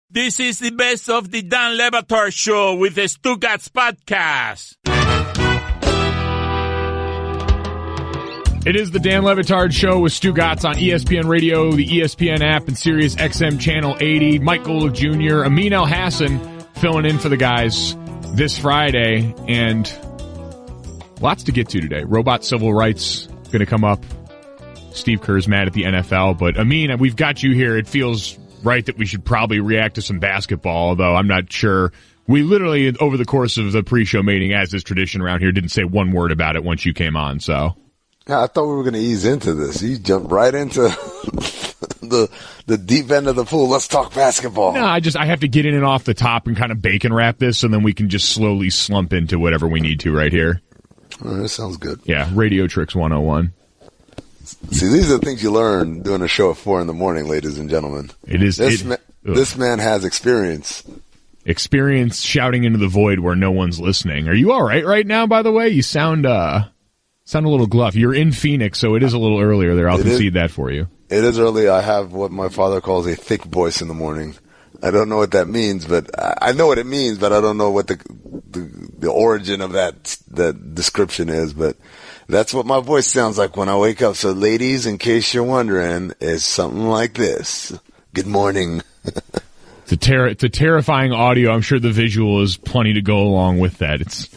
This is the best of the Dan Le Batard Show with the Stugotz podcast. It is the Dan Le Batard Show with Stugotz on ESPN Radio, the ESPN app, and Sirius XM Channel 80. Mike Golic Jr., Amin Elhassan filling in for the guys this Friday, and lots to get to today. Robot civil rights going to come up. Steve Kerr's mad at the NFL, but Amin, we've got you here. It feels right that we should probably react to some basketball, although I'm not sure. We literally, over the course of the pre-show meeting, as is tradition around here, didn't say one word about it once you came on, so. Yeah, I thought we were going to ease into this. You jumped right into the deep end of the pool. Let's talk basketball. No, I have to get in and off the top and kind of bacon wrap this, and then we can just slowly slump into whatever we need to right here. Oh, that sounds good. Yeah, Radio Tricks 101. See, these are the things you learn doing a show at 4 a.m, ladies and gentlemen. It is. This man has experience. Experience shouting into the void where no one's listening. Are you all right now, by the way? You sound a little gruff. You're in Phoenix, so it is a little earlier there. I'll concede that for you. It is early. I have what my father calls a thick voice in the morning. I don't know what that means, but I know what it means, but I don't know what the origin of that description is, but that's what my voice sounds like when I wake up. So ladies, in case you're wondering, it's something like this. Good morning. It's a terrifying audio. I'm sure the visual is plenty to go along with that. It's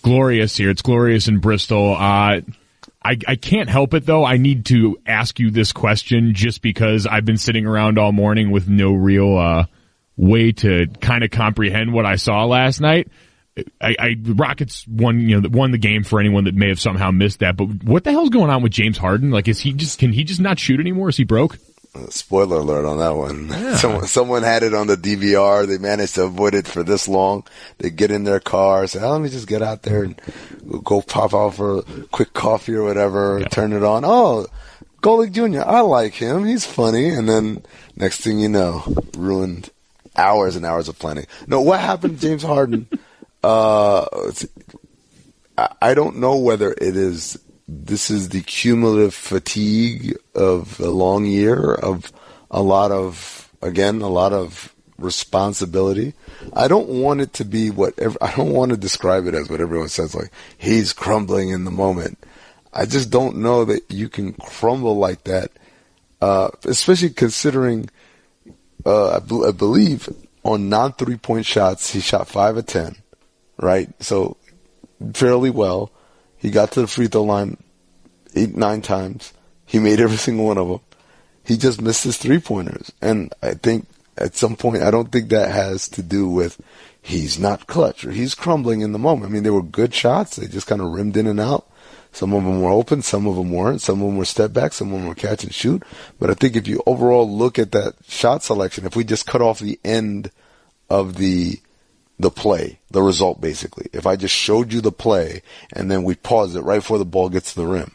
glorious here. It's glorious in Bristol. I can't help it, though. I need to ask you this question just because I've been sitting around all morning with no real way to kind of comprehend what I saw last night. Rockets won the game for anyone that may have somehow missed that. But what the hell's going on with James Harden? Like, can he just not shoot anymore? Is he broke? Spoiler alert on that one. Yeah. Someone had it on the DVR. They managed to avoid it for this long. They get in their car, say, let me just get out there and go pop out for a quick coffee or whatever, turn it on. Oh, Golic Jr., I like him. He's funny. And then next thing you know, ruined hours and hours of planning. No, what happened to James Harden? I don't know whether this is the cumulative fatigue of a long year of a lot of responsibility. I don't want it to be I don't want to describe it as what everyone says, like he's crumbling in the moment. I just don't know that you can crumble like that, especially considering, I believe on non-3-point shots, he shot 5 of 10. Right? So, fairly well. He got to the free throw line 8-9 times. He made every single one of them. He just missed his 3-pointers. And I think at some point, I don't think that has to do with he's not clutch or he's crumbling in the moment. I mean, they were good shots. They just kind of rimmed in and out. Some of them were open. Some of them weren't. Some of them were step back. Some of them were catch and shoot. But I think if you overall look at that shot selection, if we just cut off the end of the play, the result basically. If I just showed you the play and then we pause it right before the ball gets to the rim,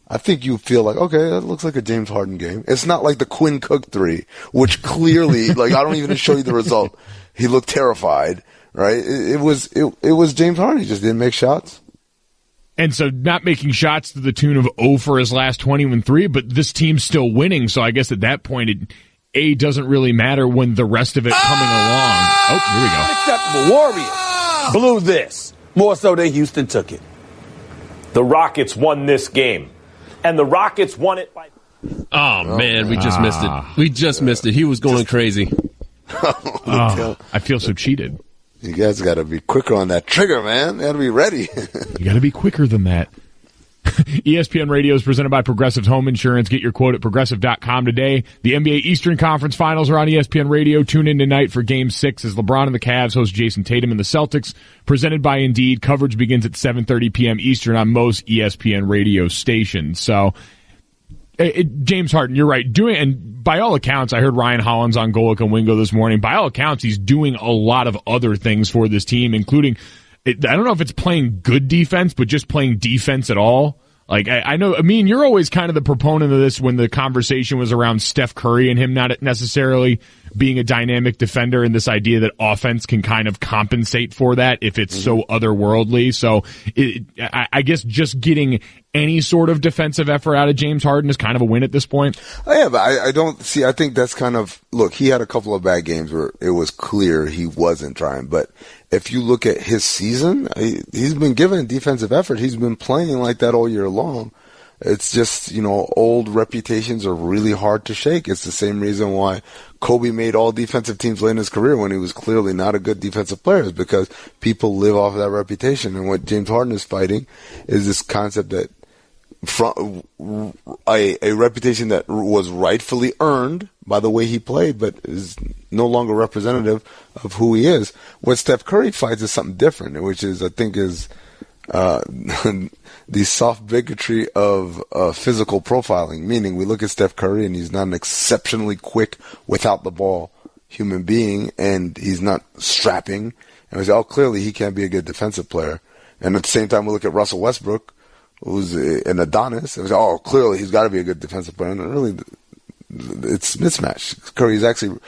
I think you feel like, okay, that looks like a James Harden game. It's not like the Quinn Cook 3, which clearly, like, I don't even show you the result. He looked terrified, right? It was James Harden. He just didn't make shots. And so not making shots to the tune of 0 for his last 20-3, but this team's still winning. So I guess at that point, it doesn't really matter when the rest of it coming along. Oh, here we go. Unacceptable. Warriors blew this more so than Houston took it. The Rockets won this game, and the Rockets won it by. Oh man, we just missed it. We just missed it. He was going crazy. I feel so cheated. You guys got to be quicker on that trigger, man. You got to be ready. You got to be quicker than that. ESPN Radio is presented by Progressive Home Insurance. Get your quote at Progressive.com today. The NBA Eastern Conference Finals are on ESPN Radio. Tune in tonight for Game 6 as LeBron and the Cavs host Jason Tatum and the Celtics. Presented by Indeed. Coverage begins at 7:30 p.m. Eastern on most ESPN Radio stations. So, James Harden, you're right. And by all accounts, I heard Ryan Hollins on Golic and Wingo this morning. By all accounts, he's doing a lot of other things for this team, including, I don't know if it's playing good defense, but just playing defense at all. Like, I know, Amin, you're always kind of the proponent of this when the conversation was around Steph Curry and him not necessarily being a dynamic defender, and this idea that offense can kind of compensate for that if it's so otherworldly. So I guess just getting any sort of defensive effort out of James Harden is kind of a win at this point? Oh, yeah, but I don't see. I think that's kind of, look, he had a couple of bad games where it was clear he wasn't trying. But if you look at his season, he's been given defensive effort. He's been playing like that all year long. It's just, old reputations are really hard to shake. It's the same reason why Kobe made all defensive teams late in his career when he was clearly not a good defensive player, is because people live off of that reputation. And what James Harden is fighting is this concept that from a reputation that was rightfully earned by the way he played, but is no longer representative of who he is. What Steph Curry fights is something different, which is, I think, is the soft bigotry of physical profiling, meaning we look at Steph Curry and he's not an exceptionally quick without the ball human being, and he's not strapping, and we say, oh, clearly he can't be a good defensive player. And at the same time, we look at Russell Westbrook, who's an Adonis, and we say, oh, clearly he's got to be a good defensive player. And really, it's mismatch. Curry's actually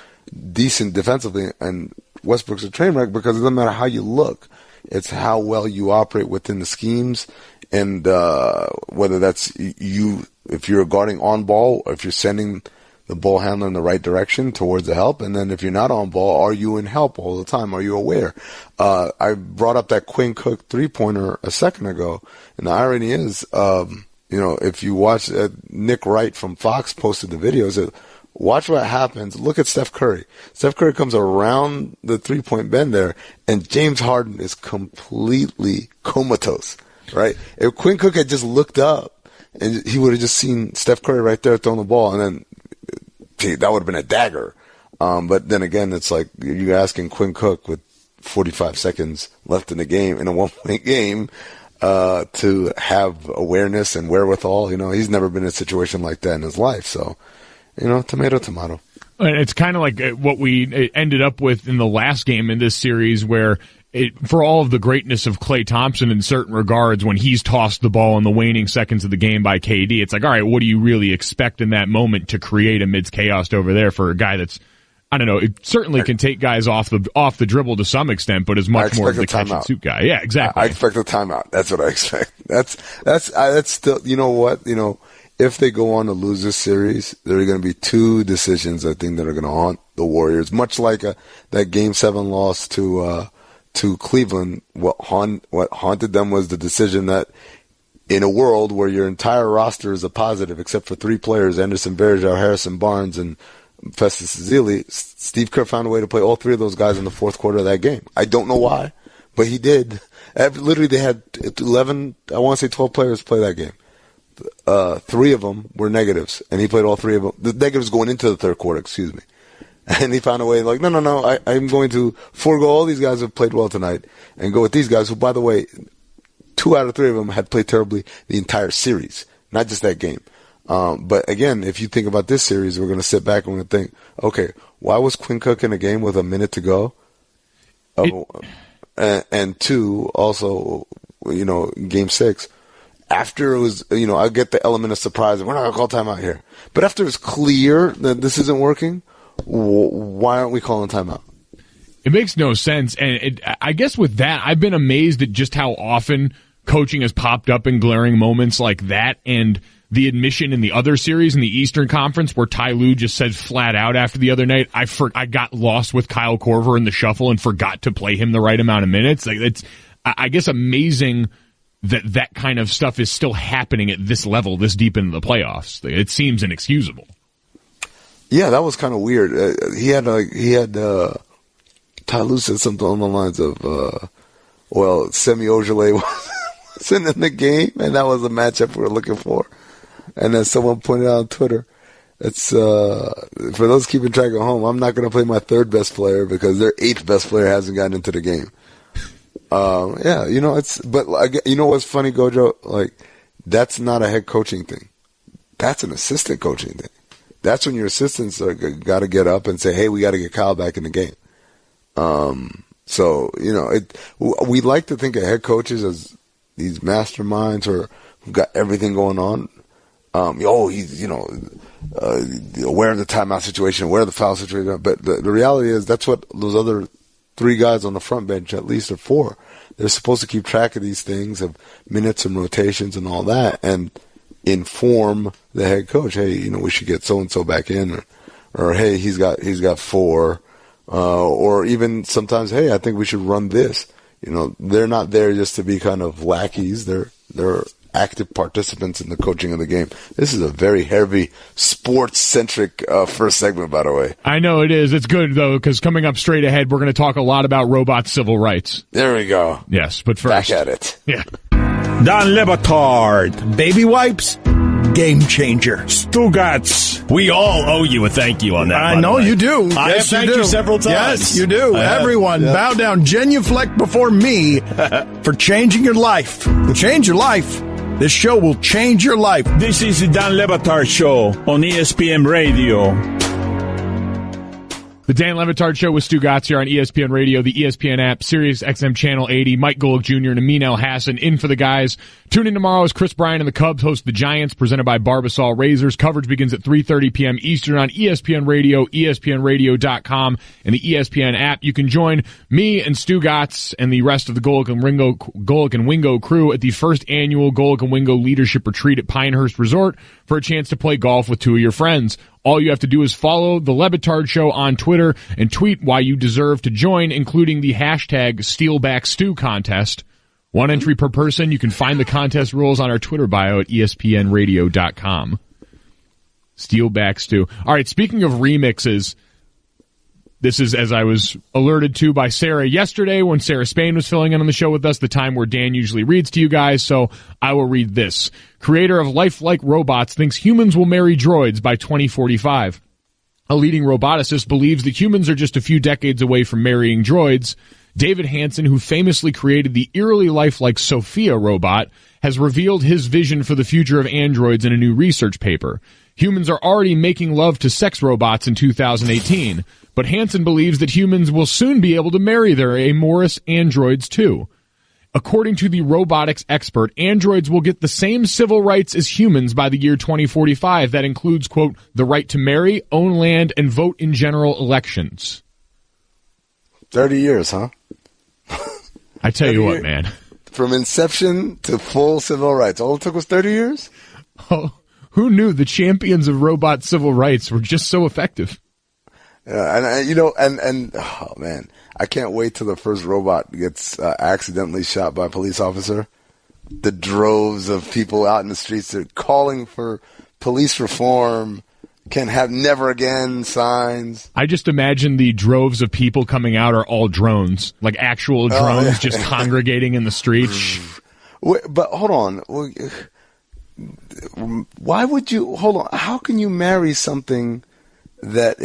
decent defensively, and Westbrook's a train wreck, because it doesn't matter how you look. It's how well you operate within the schemes, and whether that's if you're guarding on ball, or if you're sending the ball handler in the right direction towards the help, and then if you're not on ball, are you in help all the time? Are you aware? I brought up that Quinn Cook three-pointer a second ago, and the irony is, if you watch Nick Wright from Fox posted the video, said, watch what happens. Look at Steph Curry. Steph Curry comes around the three-point bend there, and James Harden is completely comatose, right? If Quinn Cook had just looked up, and he would have just seen Steph Curry right there throwing the ball, and then that would have been a dagger. But then again, it's like you're asking Quinn Cook with 45 seconds left in the game, in a one-point game, to have awareness and wherewithal. He's never been in a situation like that in his life, so... tomato, tomato. And it's kind of like what we ended up with in the last game in this series, where for all of the greatness of Klay Thompson in certain regards, when he's tossed the ball in the waning seconds of the game by KD, it's like, all right, what do you really expect in that moment to create amidst chaos over there for a guy that's, I don't know, it certainly can take guys off the dribble to some extent, but is much more of the catch and shoot guy. Yeah, exactly. I expect a timeout. That's what I expect. That's still, you know what, if they go on to lose this series, there are going to be two decisions, I think, that are going to haunt the Warriors. Much like that Game 7 loss to Cleveland, what haunted them was the decision that in a world where your entire roster is a positive, except for three players, Anderson Varejao, Harrison Barnes, and Festus Ezeli, Steve Kerr found a way to play all three of those guys in the fourth quarter of that game. I don't know why, but he did. Literally, they had 11, I want to say 12 players play that game. Three of them were negatives, and he played all three of them. The negatives going into the third quarter, excuse me. And he found a way, like, no, I'm going to forego all these guys who have played well tonight and go with these guys who, by the way, 2 out of 3 of them had played terribly the entire series, not just that game. But again, if you think about this series, we're going to sit back and we're going to think, okay, why was Quinn Cook in a game with a minute to go? And two, also, Game 6, after it was, I get the element of surprise. We're not going to call timeout here. But after it's clear that this isn't working, why aren't we calling timeout? It makes no sense. And I guess with that, I've been amazed at just how often coaching has popped up in glaring moments like that. And the admission in the other series in the Eastern Conference where Ty Lue just said flat out after the other night, I got lost with Kyle Korver in the shuffle and forgot to play him the right amount of minutes. Like, it's, I guess, amazing that kind of stuff is still happening at this level, this deep into the playoffs. It seems inexcusable. Yeah, that was kind of weird. Ty Lue said something on the lines of, Semi Ojeleye wasn't in the game, and that was the matchup we were looking for. And then someone pointed out on Twitter, it's for those keeping track at home, I'm not going to play my third best player because their 8th best player hasn't gotten into the game. But you know what's funny, Gojo? Like, that's not a head coaching thing. That's an assistant coaching thing. That's when your assistants got to get up and say, hey, we got to get Kyle back in the game. We like to think of head coaches as these masterminds who've got everything going on. He's, aware of the timeout situation, aware of the foul situation. But the reality is that's what those other 3 guys on the front bench, at least, or 4. They're supposed to keep track of these things, of minutes and rotations and all that, and inform the head coach, hey, we should get so-and-so back in, or hey, he's got 4, or even sometimes, hey, I think we should run this. They're not there just to be kind of lackeys. They're active participants in the coaching of the game. This is a very heavy sports-centric first segment, by the way. I know it is. It's good, though, because coming up straight ahead, we're going to talk a lot about robot civil rights. There we go. Yes, but first. Back at it. Yeah. Dan Le Batard. Baby wipes, game changer. Stugotz. We all owe you a thank you on that. I know you do. I have thanked you several times. Yes, you do. Everyone, bow down, genuflect before me for changing your life. To change your life, this show will change your life. This is the Dan Le Batard Show on ESPN Radio. The Dan Le Batard Show with Stugotz here on ESPN Radio, the ESPN app, Sirius XM Channel 80. Mike Golic Jr. and Amin Elhassan in for the guys. Tune in tomorrow as Chris Bryant and the Cubs host the Giants, presented by Barbasol Razors. Coverage begins at 3:30 p.m. Eastern on ESPN Radio, ESPNRadio.com, and the ESPN app. You can join me and Stugotz and the rest of the Golic and Wingo crew at the first annual Golic and Wingo Leadership Retreat at Pinehurst Resort for a chance to play golf with 2 of your friends. All you have to do is follow the Le Batard Show on Twitter and tweet why you deserve to join, including the hashtag SteelbackStew contest. 1 entry per person. You can find the contest rules on our Twitter bio at ESPNradio.com. Steelbackstew. All right, speaking of remixes, this is, as I was alerted to by Sarah yesterday when Sarah Spain was filling in on the show with us, the time where Dan usually reads to you guys, so I will read this. Creator of Lifelike Robots thinks humans will marry droids by 2045. A leading roboticist believes that humans are just a few decades away from marrying droids. David Hansen, who famously created the eerily lifelike Sophia robot, has revealed his vision for the future of androids in a new research paper. Humans are already making love to sex robots in 2018, but Hansen believes that humans will soon be able to marry their amorous androids too. According to the robotics expert, androids will get the same civil rights as humans by the year 2045. That includes, quote, the right to marry, own land, and vote in general elections. 30 years, huh? I tell you what, man. From inception to full civil rights. All it took was 30 years? Oh, who knew the champions of robot civil rights were just so effective? And oh man, I can't wait till the first robot gets accidentally shot by a police officer. The droves of people out in the streets that are calling for police reform, can have never again signs. I just imagine the droves of people coming out are all drones, like actual drones just congregating in the streets. But hold on. Why would you, hold on, how can you marry something that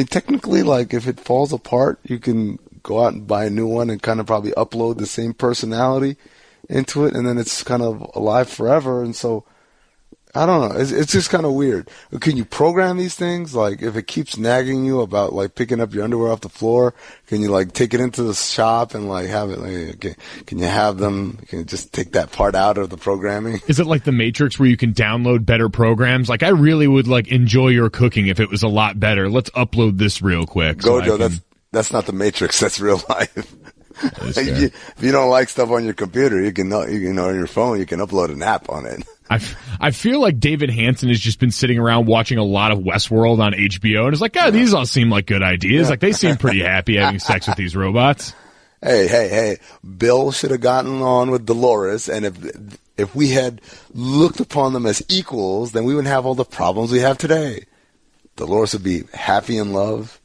technically, like, if it falls apart, you can go out and buy a new one and kind of probably upload the same personality into it, and then it's kind of alive forever. And so, I don't know. It's just kind of weird. Can you program these things? Like, if it keeps nagging you about, like, picking up your underwear off the floor, can you, like, take it into the shop and, like, have it, like, can you have them, can you just take that part out of the programming? Is it like the Matrix where you can download better programs? Like, I really would, like, enjoy your cooking if it was a lot better. Let's upload this real quick. Gojo, that's not the Matrix. That's real life. If you don't like stuff on your computer, you can on your phone, you can upload an app on it. I feel like David Hansen has just been sitting around watching a lot of Westworld on HBO and is like, these all seem like good ideas. Like, they seem pretty happy having sex with these robots. Hey. Bill should have gotten on with Dolores, and if we had looked upon them as equals, then we wouldn't have all the problems we have today. Dolores would be happy in love.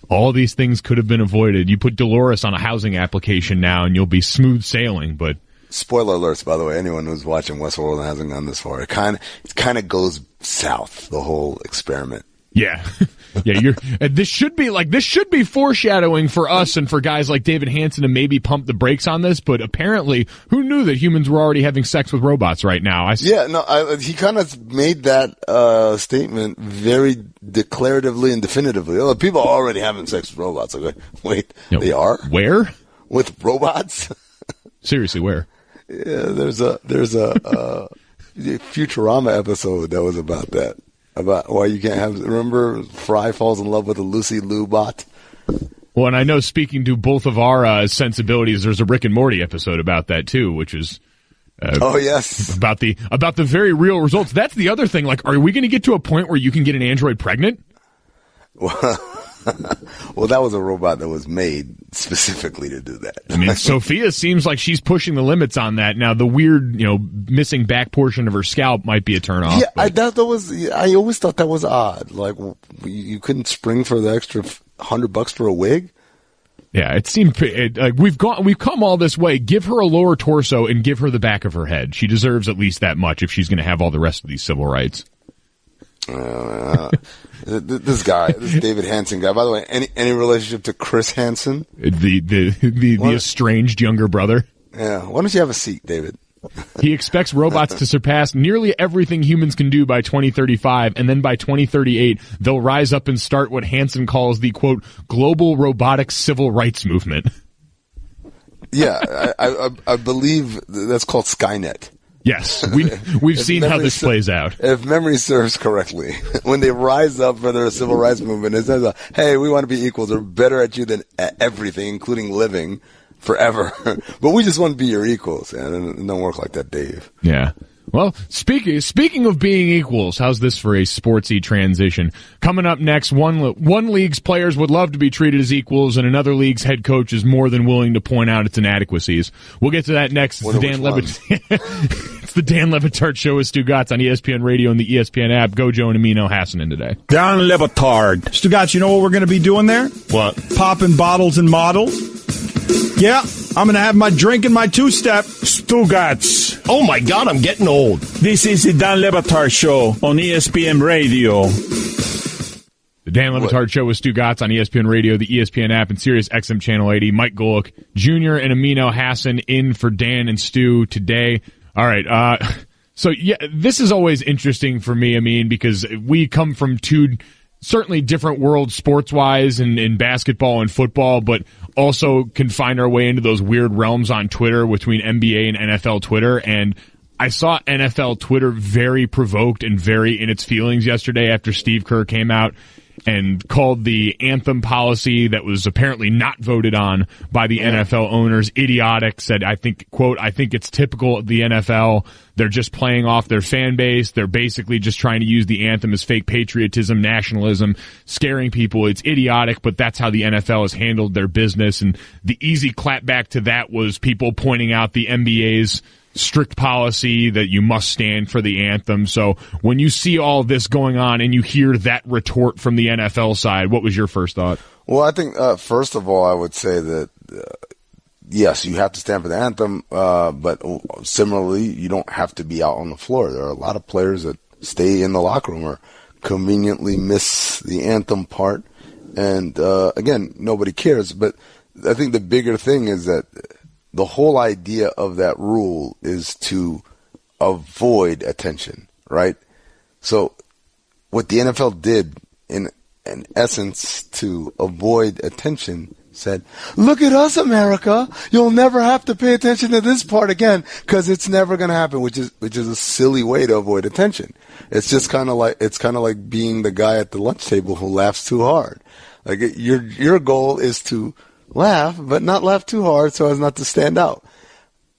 All these things could have been avoided. You put Dolores on a housing application now and you'll be smooth sailing, but... Spoiler alerts, by the way, anyone who's watching Westworld and hasn't gone this far. It kind of goes south, the whole experiment. Yeah. This should be foreshadowing for us and for guys like David Hansen to maybe pump the brakes on this, but apparently, who knew that humans were already having sex with robots right now? He kind of made that statement very declaratively and definitively. Oh, people are already having sex with robots. Okay, wait, they are? Where? With robots? Seriously, where? Yeah, there's a Futurama episode that was about that. about why you can't have. Remember, Fry falls in love with a Lucy Liu bot. Well, and I know, speaking to both of our sensibilities, there's a Rick and Morty episode about that too, which is oh yes, about the very real results. That's the other thing. Like, are we going to get to a point where you can get an android pregnant? Well, that was a robot that was made specifically to do that. I mean, Sophia seems like she's pushing the limits on that. Now, the weird, missing back portion of her scalp might be a turnoff. Yeah, I always thought that was odd. Like, you couldn't spring for the extra $100 for a wig. Yeah, it seemed like we've come all this way. Give her a lower torso and give her the back of her head. She deserves at least that much if she's going to have all the rest of these civil rights. This David Hansen guy. By the way, any relationship to Chris Hansen? The estranged younger brother. Yeah. Why don't you have a seat, David? He expects robots to surpass nearly everything humans can do by 2035, and then by 2038, they'll rise up and start what Hansen calls the, quote, global robotics civil rights movement. Yeah, I believe that's called Skynet. Yes, we've seen how this plays out. If memory serves correctly, when they rise up for their civil rights movement, it says, hey, we want to be equals. We're better at you than at everything, including living forever. But we just want to be your equals. And it don't work like that, Dave. Yeah. Well, speaking of being equals, how's this for a sportsy transition? Coming up next, one league's players would love to be treated as equals, and another league's head coach is more than willing to point out its inadequacies. We'll get to that next. It's the Dan Lebatard Show with Stugotz on ESPN Radio and the ESPN app. Gojo and Amin Elhassan in today. Dan Lebatard. Stugotz, you know what we're going to be doing there? What? Popping bottles and models. Yeah, I'm going to have my drink and my two-step. Stugotz. Oh, my God, I'm getting old. This is the Dan Lebatard Show on ESPN Radio. The Dan Lebatard Show with Stugotz on ESPN Radio, the ESPN app, and Sirius XM Channel 80. Mike Golic Jr. and Amin Elhassan in for Dan and Stu today. All right, so yeah, this is always interesting for me, Amin, because we come from two certainly different worlds sports-wise in basketball and football, but also can find our way into those weird realms on Twitter between NBA and NFL Twitter. And I saw NFL Twitter very provoked and very in its feelings yesterday after Steve Kerr came out and called the anthem policy that was apparently not voted on by the NFL owners idiotic, said, I think it's typical of the NFL. They're just playing off their fan base. They're basically just trying to use the anthem as fake patriotism, nationalism, scaring people. It's idiotic, but that's how the NFL has handled their business. And the easy clapback to that was people pointing out the NBA's strict policy that you must stand for the anthem. So when you see all this going on and you hear that retort from the NFL side, what was your first thought? Well, I think, first of all, I would say that, yes, you have to stand for the anthem, but similarly, you don't have to be out on the floor. There are a lot of players that stay in the locker room or conveniently miss the anthem part. And, again, nobody cares. But I think the bigger thing is that the whole idea of that rule is to avoid attention, right? So what the NFL did in essence to avoid attention said, look at us, America. You'll never have to pay attention to this part again because it's never going to happen, which is a silly way to avoid attention. It's just kind of like being the guy at the lunch table who laughs too hard. Like your goal is to laugh, but not laugh too hard so as not to stand out.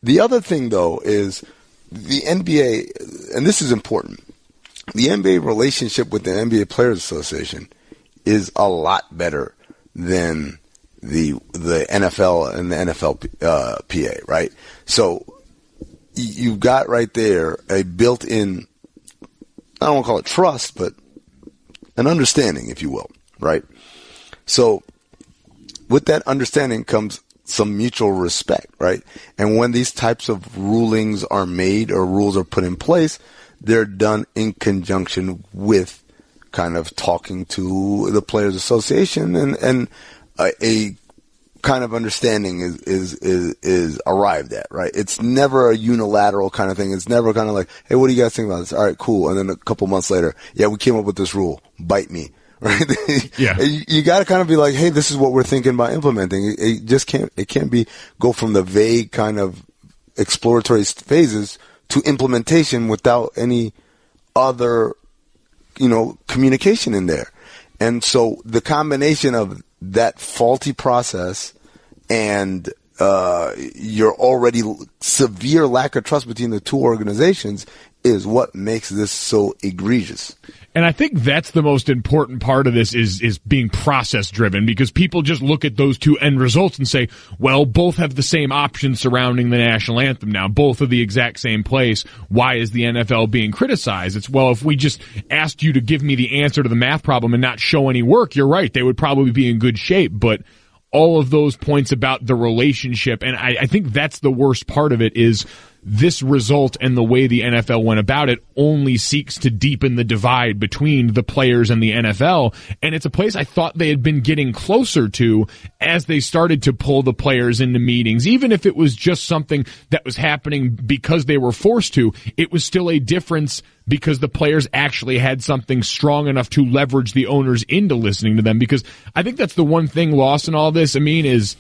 The other thing, though, is the NBA, and this is important, the NBA relationship with the NBA Players Association is a lot better than the NFL and the NFLPA, right? So you've got right there a built-in, I don't want to call it trust, but an understanding, if you will, right? So with that understanding comes some mutual respect, right? And when these types of rulings are made or rules are put in place, they're done in conjunction with kind of talking to the Players Association and a kind of understanding is arrived at, right? It's never a unilateral kind of thing. It's never kind of like, hey, what do you guys think about this? All right, cool. And then a couple months later, yeah, we came up with this rule. Bite me. Right? Yeah. You got to kind of be like, hey, this is what we're thinking about implementing. It can't go from the vague kind of exploratory phases to implementation without any other communication in there. And so the combination of that faulty process and your already severe lack of trust between the two organizations is what makes this so egregious. And I think that's the most important part of this is being process driven, because people just look at those two end results and say, well, both have the same options surrounding the national anthem now. Both are the exact same place. Why is the NFL being criticized? It's, well, if we just asked you to give me the answer to the math problem and not show any work, you're right. They would probably be in good shape. But all of those points about the relationship, and I think that's the worst part of it, is this result and the way the NFL went about it only seeks to deepen the divide between the players and the NFL. And it's a place I thought they had been getting closer to as they started to pull the players into meetings. Even if it was just something that was happening because they were forced to, it was still a difference because the players actually had something strong enough to leverage the owners into listening to them. Because I think that's the one thing lost in all this, is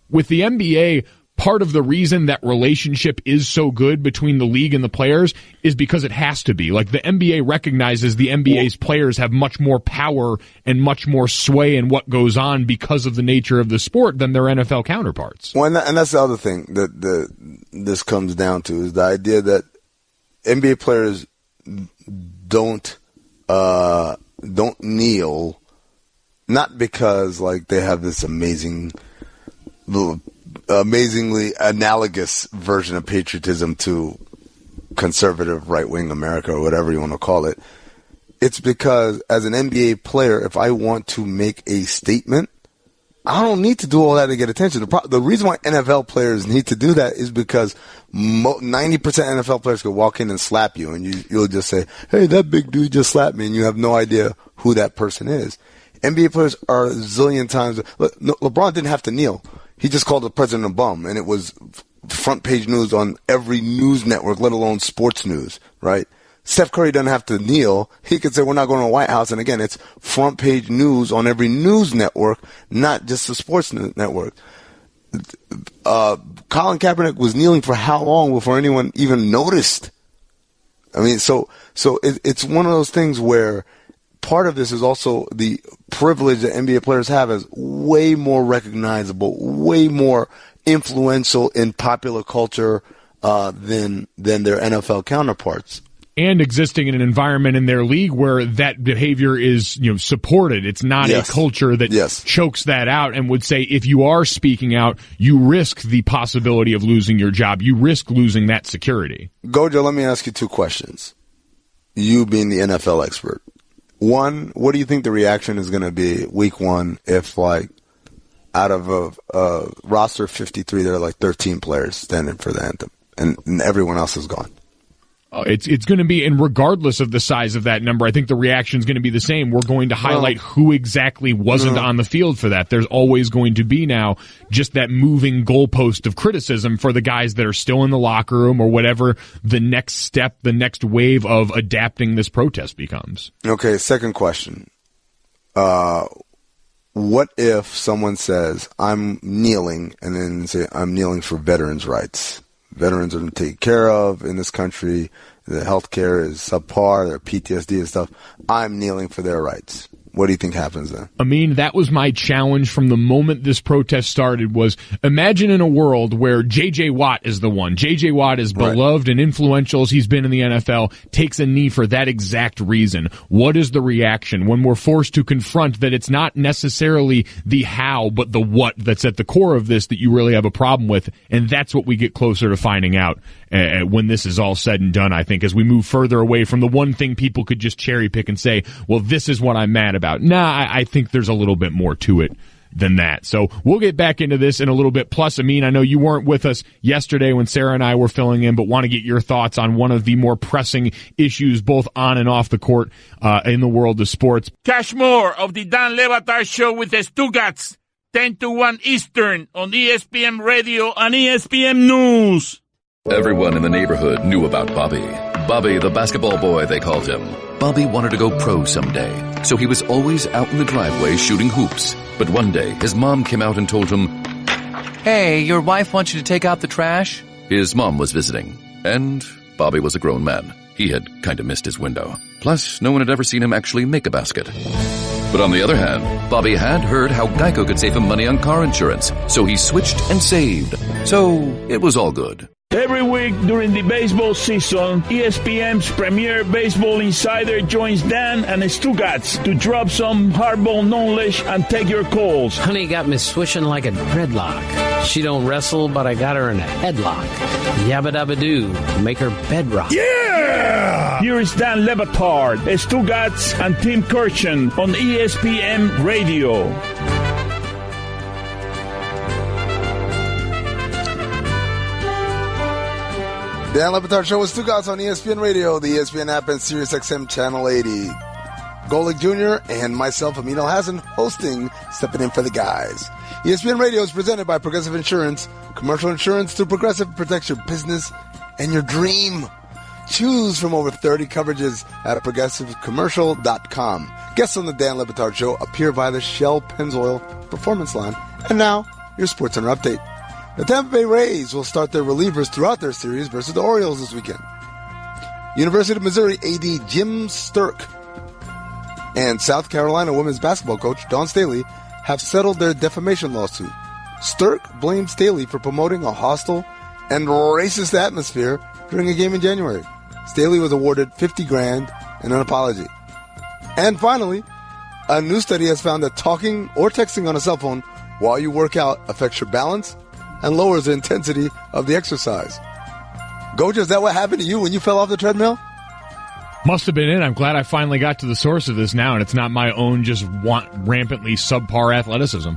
with the NBA, part of the reason that relationship is so good between the league and the players is because it has to be. Like, the NBA recognizes the NBA's players have much more power and much more sway in what goes on because of the nature of the sport than their NFL counterparts. Well, and that's the other thing that this comes down to, is the idea that NBA players don't kneel, not because like they have this amazingly analogous version of patriotism to conservative right-wing America or whatever you want to call it. It's because as an NBA player, if I want to make a statement, I don't need to do all that to get attention. The reason why NFL players need to do that is because 90% NFL players could walk in and slap you, and you'll just say, hey, that big dude just slapped me, and you have no idea who that person is. NBA players are a zillion times. Look, LeBron didn't have to kneel. He just called the president a bum, and it was front page news on every news network, let alone sports news, right? Steph Curry doesn't have to kneel. He could say, we're not going to the White House. And again, it's front page news on every news network, not just the sports network. Colin Kaepernick was kneeling for how long before anyone even noticed? So it's one of those things where part of this is also the privilege that NBA players have as way more recognizable, way more influential in popular culture than their NFL counterparts. And existing in an environment in their league where that behavior is, supported. It's not a culture that chokes that out and would say, if you are speaking out, you risk the possibility of losing your job. You risk losing that security. Gojo, let me ask you two questions. You being the NFL expert. One, what do you think the reaction is going to be week one if, like, out of a roster of 53, there are like 13 players standing for the anthem and everyone else is gone? It's going to be, and regardless of the size of that number, I think the reaction is going to be the same. We're going to highlight who exactly wasn't on the field for that. There's always going to be now just that moving goalpost of criticism for the guys that are still in the locker room or whatever the next step, the next wave of adapting this protest becomes. Okay, second question. What if someone says, I'm kneeling, and then say, I'm kneeling for veterans' rights? Veterans are taken care of in this country. The health care is subpar. Their PTSD and stuff. I'm kneeling for their rights. What do you think happens then? Amin, that was my challenge from the moment this protest started was imagine in a world where J.J. Watt is the one. J.J. Watt is beloved and influential as he's been in the NFL, takes a knee for that exact reason. What is the reaction when we're forced to confront that it's not necessarily the how, but the what that's at the core of this that you really have a problem with? And that's what we get closer to finding out when this is all said and done, I think, as we move further away from the one thing people could just cherry pick and say, well, this is what I'm mad about. Nah, I think there's a little bit more to it than that. So we'll get back into this in a little bit. Plus, Amin, I know you weren't with us yesterday when Sarah and I were filling in, but want to get your thoughts on one of the more pressing issues both on and off the court in the world of sports. Catch more of the Dan Le Batard Show with the Stugotz, 10 to 1 Eastern on ESPN Radio and ESPN News. Everyone in the neighborhood knew about Bobby. Bobby, the basketball boy, they called him. Bobby wanted to go pro someday, so he was always out in the driveway shooting hoops. But one day, his mom came out and told him, "Hey, your wife wants you to take out the trash." His mom was visiting, and Bobby was a grown man. He had kind of missed his window. Plus, no one had ever seen him actually make a basket. But on the other hand, Bobby had heard how Geico could save him money on car insurance, so he switched and saved. So, it was all good. Every week during the baseball season, ESPN's premier baseball insider joins Dan and Stugotz to drop some hardball knowledge and take your calls. Honey got me swishing like a dreadlock. She don't wrestle, but I got her in a headlock. Yabba dabba doo, make her bedrock. Yeah! Here is Dan Le Batard, Stugotz, and Tim Kurkjian on ESPN Radio. Dan Le Batard Show with Stugotz on ESPN Radio, the ESPN app, and SiriusXM Channel 80. Golic Jr. and myself, Amin Elhassan, hosting, stepping in for the guys. ESPN Radio is presented by Progressive Insurance. Commercial insurance through Progressive protects your business and your dream. Choose from over 30 coverages at progressivecommercial.com. Guests on the Dan Le Batard Show appear via the Shell Pennzoil Performance Line. And now, your SportsCenter update. The Tampa Bay Rays will start their relievers throughout their series versus the Orioles this weekend. University of Missouri AD Jim Sturk and South Carolina women's basketball coach Dawn Staley have settled their defamation lawsuit. Sturk blamed Staley for promoting a hostile and racist atmosphere during a game in January. Staley was awarded $50,000 and an apology. And finally, a new study has found that talking or texting on a cell phone while you work out affects your balance and lowers the intensity of the exercise. Gojo, is that what happened to you when you fell off the treadmill? Must have been it. I'm glad I finally got to the source of this now, and it's not my own just rampantly subpar athleticism.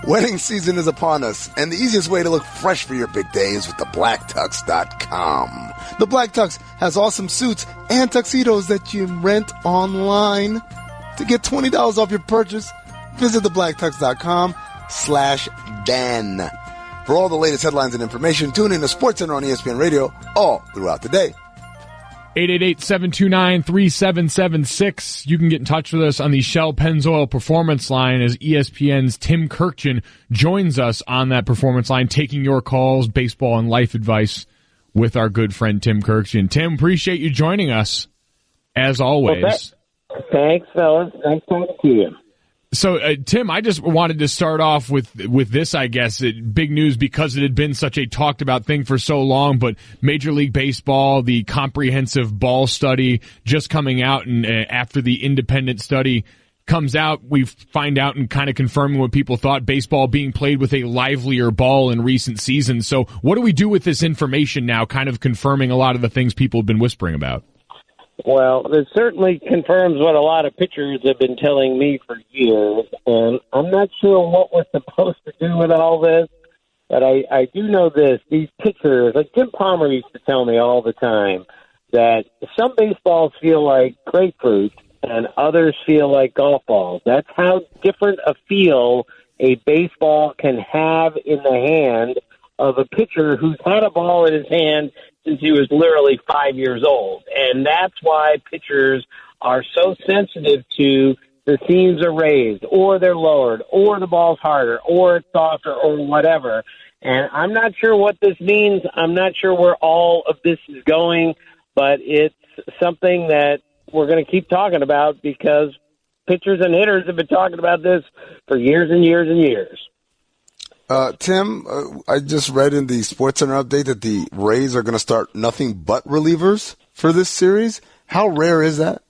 Wedding season is upon us, and the easiest way to look fresh for your big day is with thebblacktux.com. The Black Tux has awesome suits and tuxedos that you rent online. To get $20 off your purchase, visit thebblacktux.com/Dan. For all the latest headlines and information, tune in to SportsCenter on ESPN Radio all throughout the day. 888-729-3776. You can get in touch with us on the Shell Pennzoil Performance Line as ESPN's Tim Kurkjian joins us on that performance line, taking your calls, baseball and life advice with our good friend Tim Kurkjian. Tim, appreciate you joining us, as always. Well, thanks, fellas. Nice talking to you. So, Tim, I just wanted to start off with this, I guess. Big news because it had been such a talked about thing for so long, but Major League Baseball, the comprehensive ball study just coming out, and after the independent study comes out, we find out and kind of confirming what people thought, baseball being played with a livelier ball in recent seasons. So what do we do with this information now, kind of confirming a lot of the things people have been whispering about? Well, it certainly confirms what a lot of pitchers have been telling me for years, and I'm not sure what we're supposed to do with all this, but I do know this. These pitchers, like Jim Palmer used to tell me all the time, that some baseballs feel like grapefruit and others feel like golf balls. That's how different a feel a baseball can have in the hand of a pitcher who's had a ball in his hand since he was literally 5 years old. And that's why pitchers are so sensitive to the seams are raised or they're lowered or the ball's harder or it's softer or whatever. And I'm not sure what this means. I'm not sure where all of this is going, but it's something that we're going to keep talking about because pitchers and hitters have been talking about this for years and years and years. Tim, I just read in the SportsCenter update that the Rays are going to start nothing but relievers for this series. How rare is that?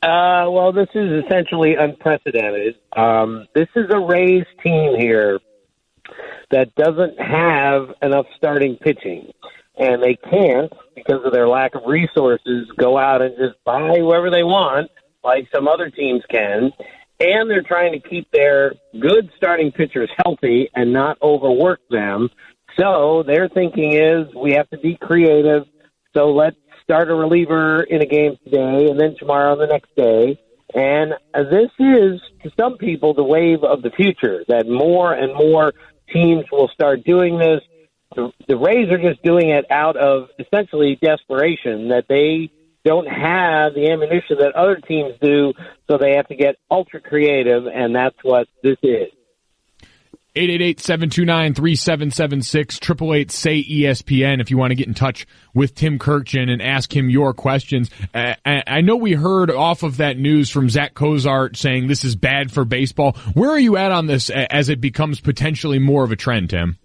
Well, this is essentially unprecedented. This is a Rays team here that doesn't have enough starting pitching, and they can't, because of their lack of resources, go out and just buy whoever they want, like some other teams can. And they're trying to keep their good starting pitchers healthy and not overwork them. So their thinking is we have to be creative. So let's start a reliever in a game today and then tomorrow and the next day. And this is, to some people, the wave of the future, that more and more teams will start doing this. The Rays are just doing it out of essentially desperation, that they don't have the ammunition that other teams do, so they have to get ultra creative, and that's what this is. 888-729-3776, 888-SAY-ESPN if you want to get in touch with Tim Kurkjian and ask him your questions. I know we heard off of that news from Zach Cozart saying this is bad for baseball. Where are you at on this as it becomes potentially more of a trend, Tim?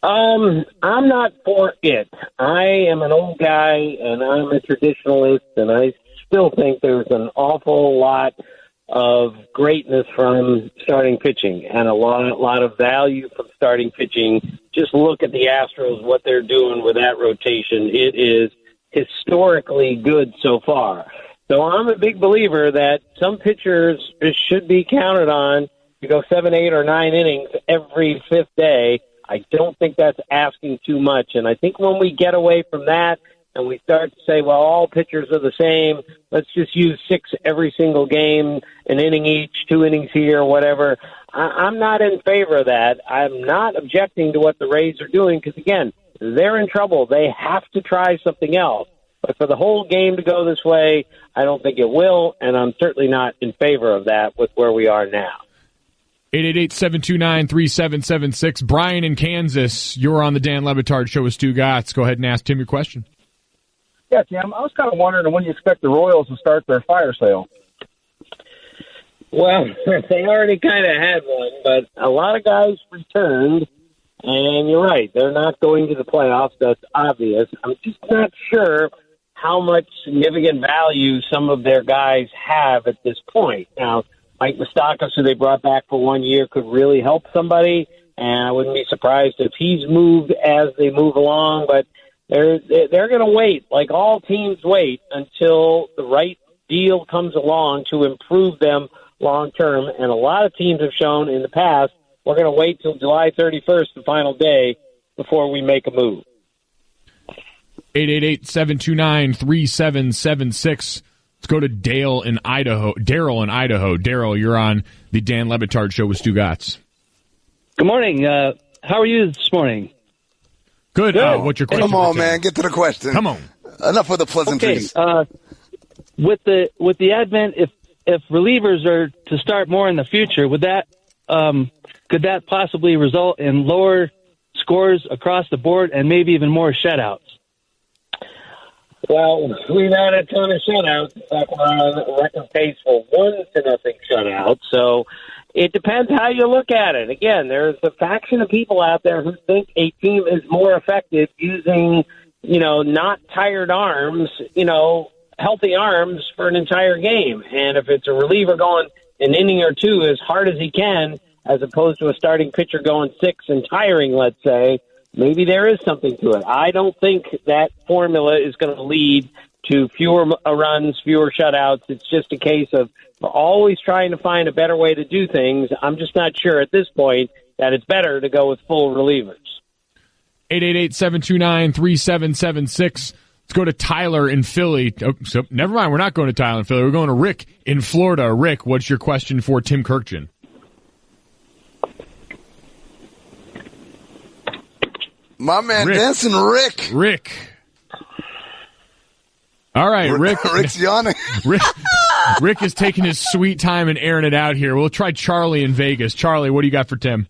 I'm not for it. I am an old guy, and I'm a traditionalist, and I still think there's an awful lot of greatness from starting pitching and a lot of value from starting pitching. Just look at the Astros, what they're doing with that rotation. It is historically good so far. So I'm a big believer that some pitchers should be counted on to go 7, 8, or 9 innings every fifth day. I don't think that's asking too much. And I think when we get away from that and we start to say, well, all pitchers are the same, let's just use 6 every single game, an inning each, 2 innings here, whatever. I'm not in favor of that. I'm not objecting to what the Rays are doing because, again, they're in trouble. They have to try something else. But for the whole game to go this way, I don't think it will, and I'm certainly not in favor of that with where we are now. 888-729-3776. Brian in Kansas, you're on the Dan Le Batard Show with Stugotz. Go ahead and ask Tim your question. Yeah, Tim, I was kind of wondering when you expect the Royals to start their fire sale. Well, they already kind of had one, but a lot of guys returned, and you're right, they're not going to the playoffs. That's obvious. I'm just not sure how much significant value some of their guys have at this point. Now, Mike Moustakas, who they brought back for 1 year, could really help somebody, and I wouldn't be surprised if he's moved as they move along, but they're going to wait, like all teams wait, until the right deal comes along to improve them long term. And a lot of teams have shown in the past, we're going to wait till July 31st, the final day, before we make a move. 888-729-3776. Let's go to Daryl in Idaho. Daryl, you're on the Dan Le Batard Show with Stugotz. Good morning. How are you this morning? Good. What's your question? Come on, man. Get to the question. Come on. Enough with the pleasantries. Okay. With the advent, if relievers are to start more in the future, would that could that possibly result in lower scores across the board and maybe even more shutouts? Well, we've had a ton of shutouts. In fact, we're on a record pace for 1-0 shutouts. So it depends how you look at it. Again, there's a faction of people out there who think a team is more effective using, not tired arms, healthy arms for an entire game. And if it's a reliever going an inning or two as hard as he can, as opposed to a starting pitcher going 6 and tiring, let's say, maybe there is something to it. I don't think that formula is going to lead to fewer runs, fewer shutouts. It's just a case of always trying to find a better way to do things. I'm just not sure at this point that it's better to go with full relievers. 888-729-3776. Let's go to Tyler in Philly. Oh, so never mind, we're not going to Tyler in Philly. We're going to Rick in Florida. Rick, what's your question for Tim Kurkjian? My man, Dancing Rick. Rick. All right, Rick. Rick's yawning. Rick is taking his sweet time and airing it out here. We'll try Charlie in Vegas. Charlie, what do you got for Tim?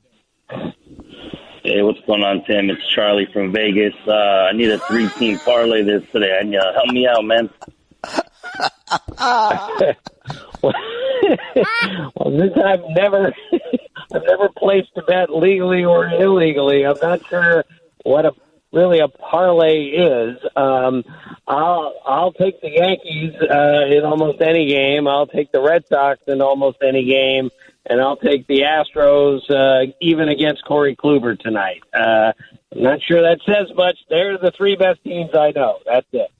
Hey, what's going on, Tim? It's Charlie from Vegas. I need a 3-team parlay this today. And help me out, man. Well, since I've never placed a bet legally or illegally, I'm not sure what a parlay is. I'll take the Yankees in almost any game. I'll take the Red Sox in almost any game, and I'll take the Astros even against Corey Kluber tonight. I'm not sure that says much. They're the 3 best teams I know. That's it.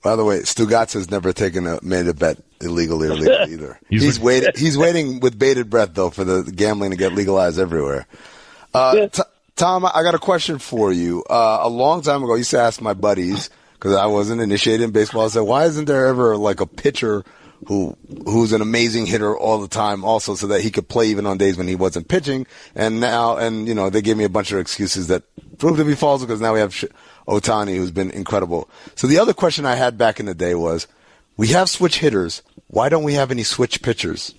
By the way, Stugotz has never made a bet illegally or legally either. He's waiting with bated breath, though, for the gambling to get legalized everywhere. Tom, I got a question for you. A long time ago, I used to ask my buddies, because I wasn't initiated in baseball, I said, why isn't there ever like a pitcher who's an amazing hitter all the time also, so that he could play even on days when he wasn't pitching? And they gave me a bunch of excuses that proved to be false, because now we have Ohtani, who's been incredible. So the other question I had back in the day was, we have switch hitters. Why don't we have any switch pitchers?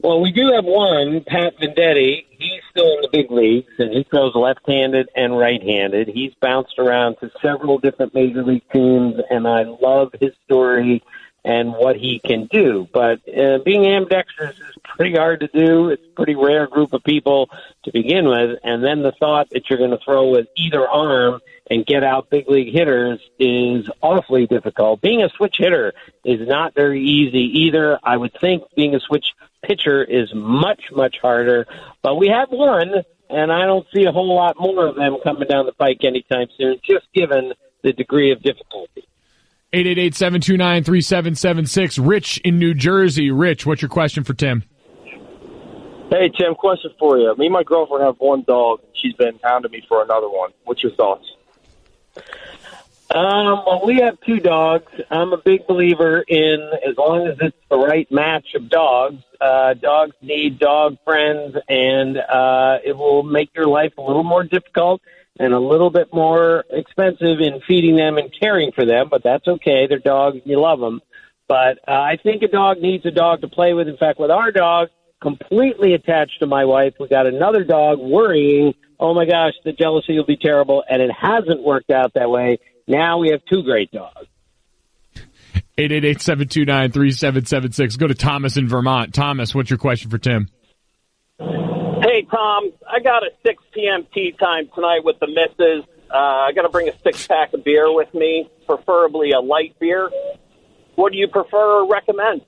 Well, we do have one, Pat Vendetti. He's still in the big leagues, and he throws left-handed and right-handed. He's bounced around to several different major league teams, and I love his story and what he can do. But being ambidextrous is pretty hard to do. It's a pretty rare group of people to begin with, and then the thought that you're going to throw with either arm and get out big league hitters is awfully difficult. Being a switch hitter is not very easy either. I would think being a switch pitcher is much, much harder. But we have one, and I don't see a whole lot more of them coming down the pike anytime soon, just given the degree of difficulty. 888-729-3776. Rich in New Jersey. Rich, what's your question for Tim? Hey, Tim, question for you. Me and my girlfriend have one dog, and she's been hounding me for another one. What's your thoughts? Well, we have two dogs. I'm a big believer in as long as it's the right match of dogs. Dogs need dog friends, and it will make your life a little more difficult and a little bit more expensive in feeding them and caring for them, but that's okay. They're dogs, and you love them. But I think a dog needs a dog to play with. In fact, with our dog, completely attached to my wife, we got another dog worrying, oh my gosh, the jealousy will be terrible, and it hasn't worked out that way. Now we have two great dogs. 888-729-3776. Go to Thomas in Vermont. Thomas, what's your question for Tim? Hey, Tom, I got a 6 p.m. tea time tonight with the missus. I got to bring a 6-pack of beer with me, preferably a light beer. What do you prefer or recommend?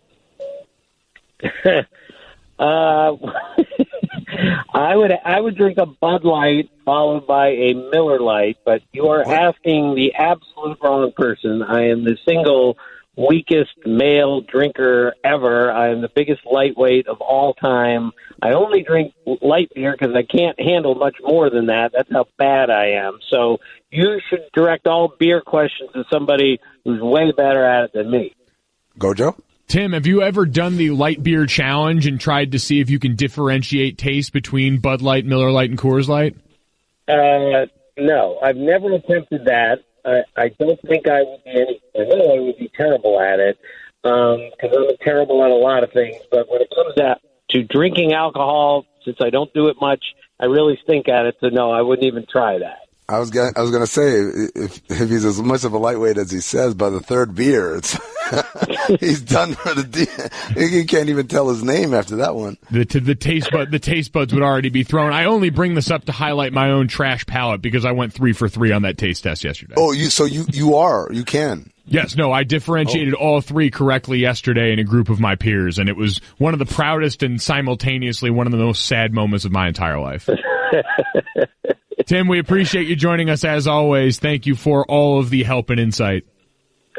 I would drink a Bud Light followed by a Miller Lite, but you are asking the absolute wrong person. I am the single weakest male drinker ever. I am the biggest lightweight of all time. I only drink light beer because I can't handle much more than that. That's how bad I am. So you should direct all beer questions to somebody who's way better at it than me. Gojo? Tim, have you ever done the light beer challenge and tried to see if you can differentiate taste between Bud Light, Miller Lite, and Coors Light? No, I've never attempted that. I don't think I would be I know I would be terrible at it because I'm terrible at a lot of things. But when it comes to drinking alcohol, since I don't do it much, I really stink at it. So no, I wouldn't even try that. I was gonna say if he's as much of a lightweight as he says, by the third beer, it's he's done for the. He can't even tell his name after that one. The taste buds would already be thrown. I only bring this up to highlight my own trash palate because I went 3 for 3 on that taste test yesterday. Oh, you can. Yes, no, I differentiated all 3 correctly yesterday in a group of my peers, and it was one of the proudest and simultaneously one of the most sad moments of my entire life. Tim, we appreciate you joining us as always. Thank you for all of the help and insight.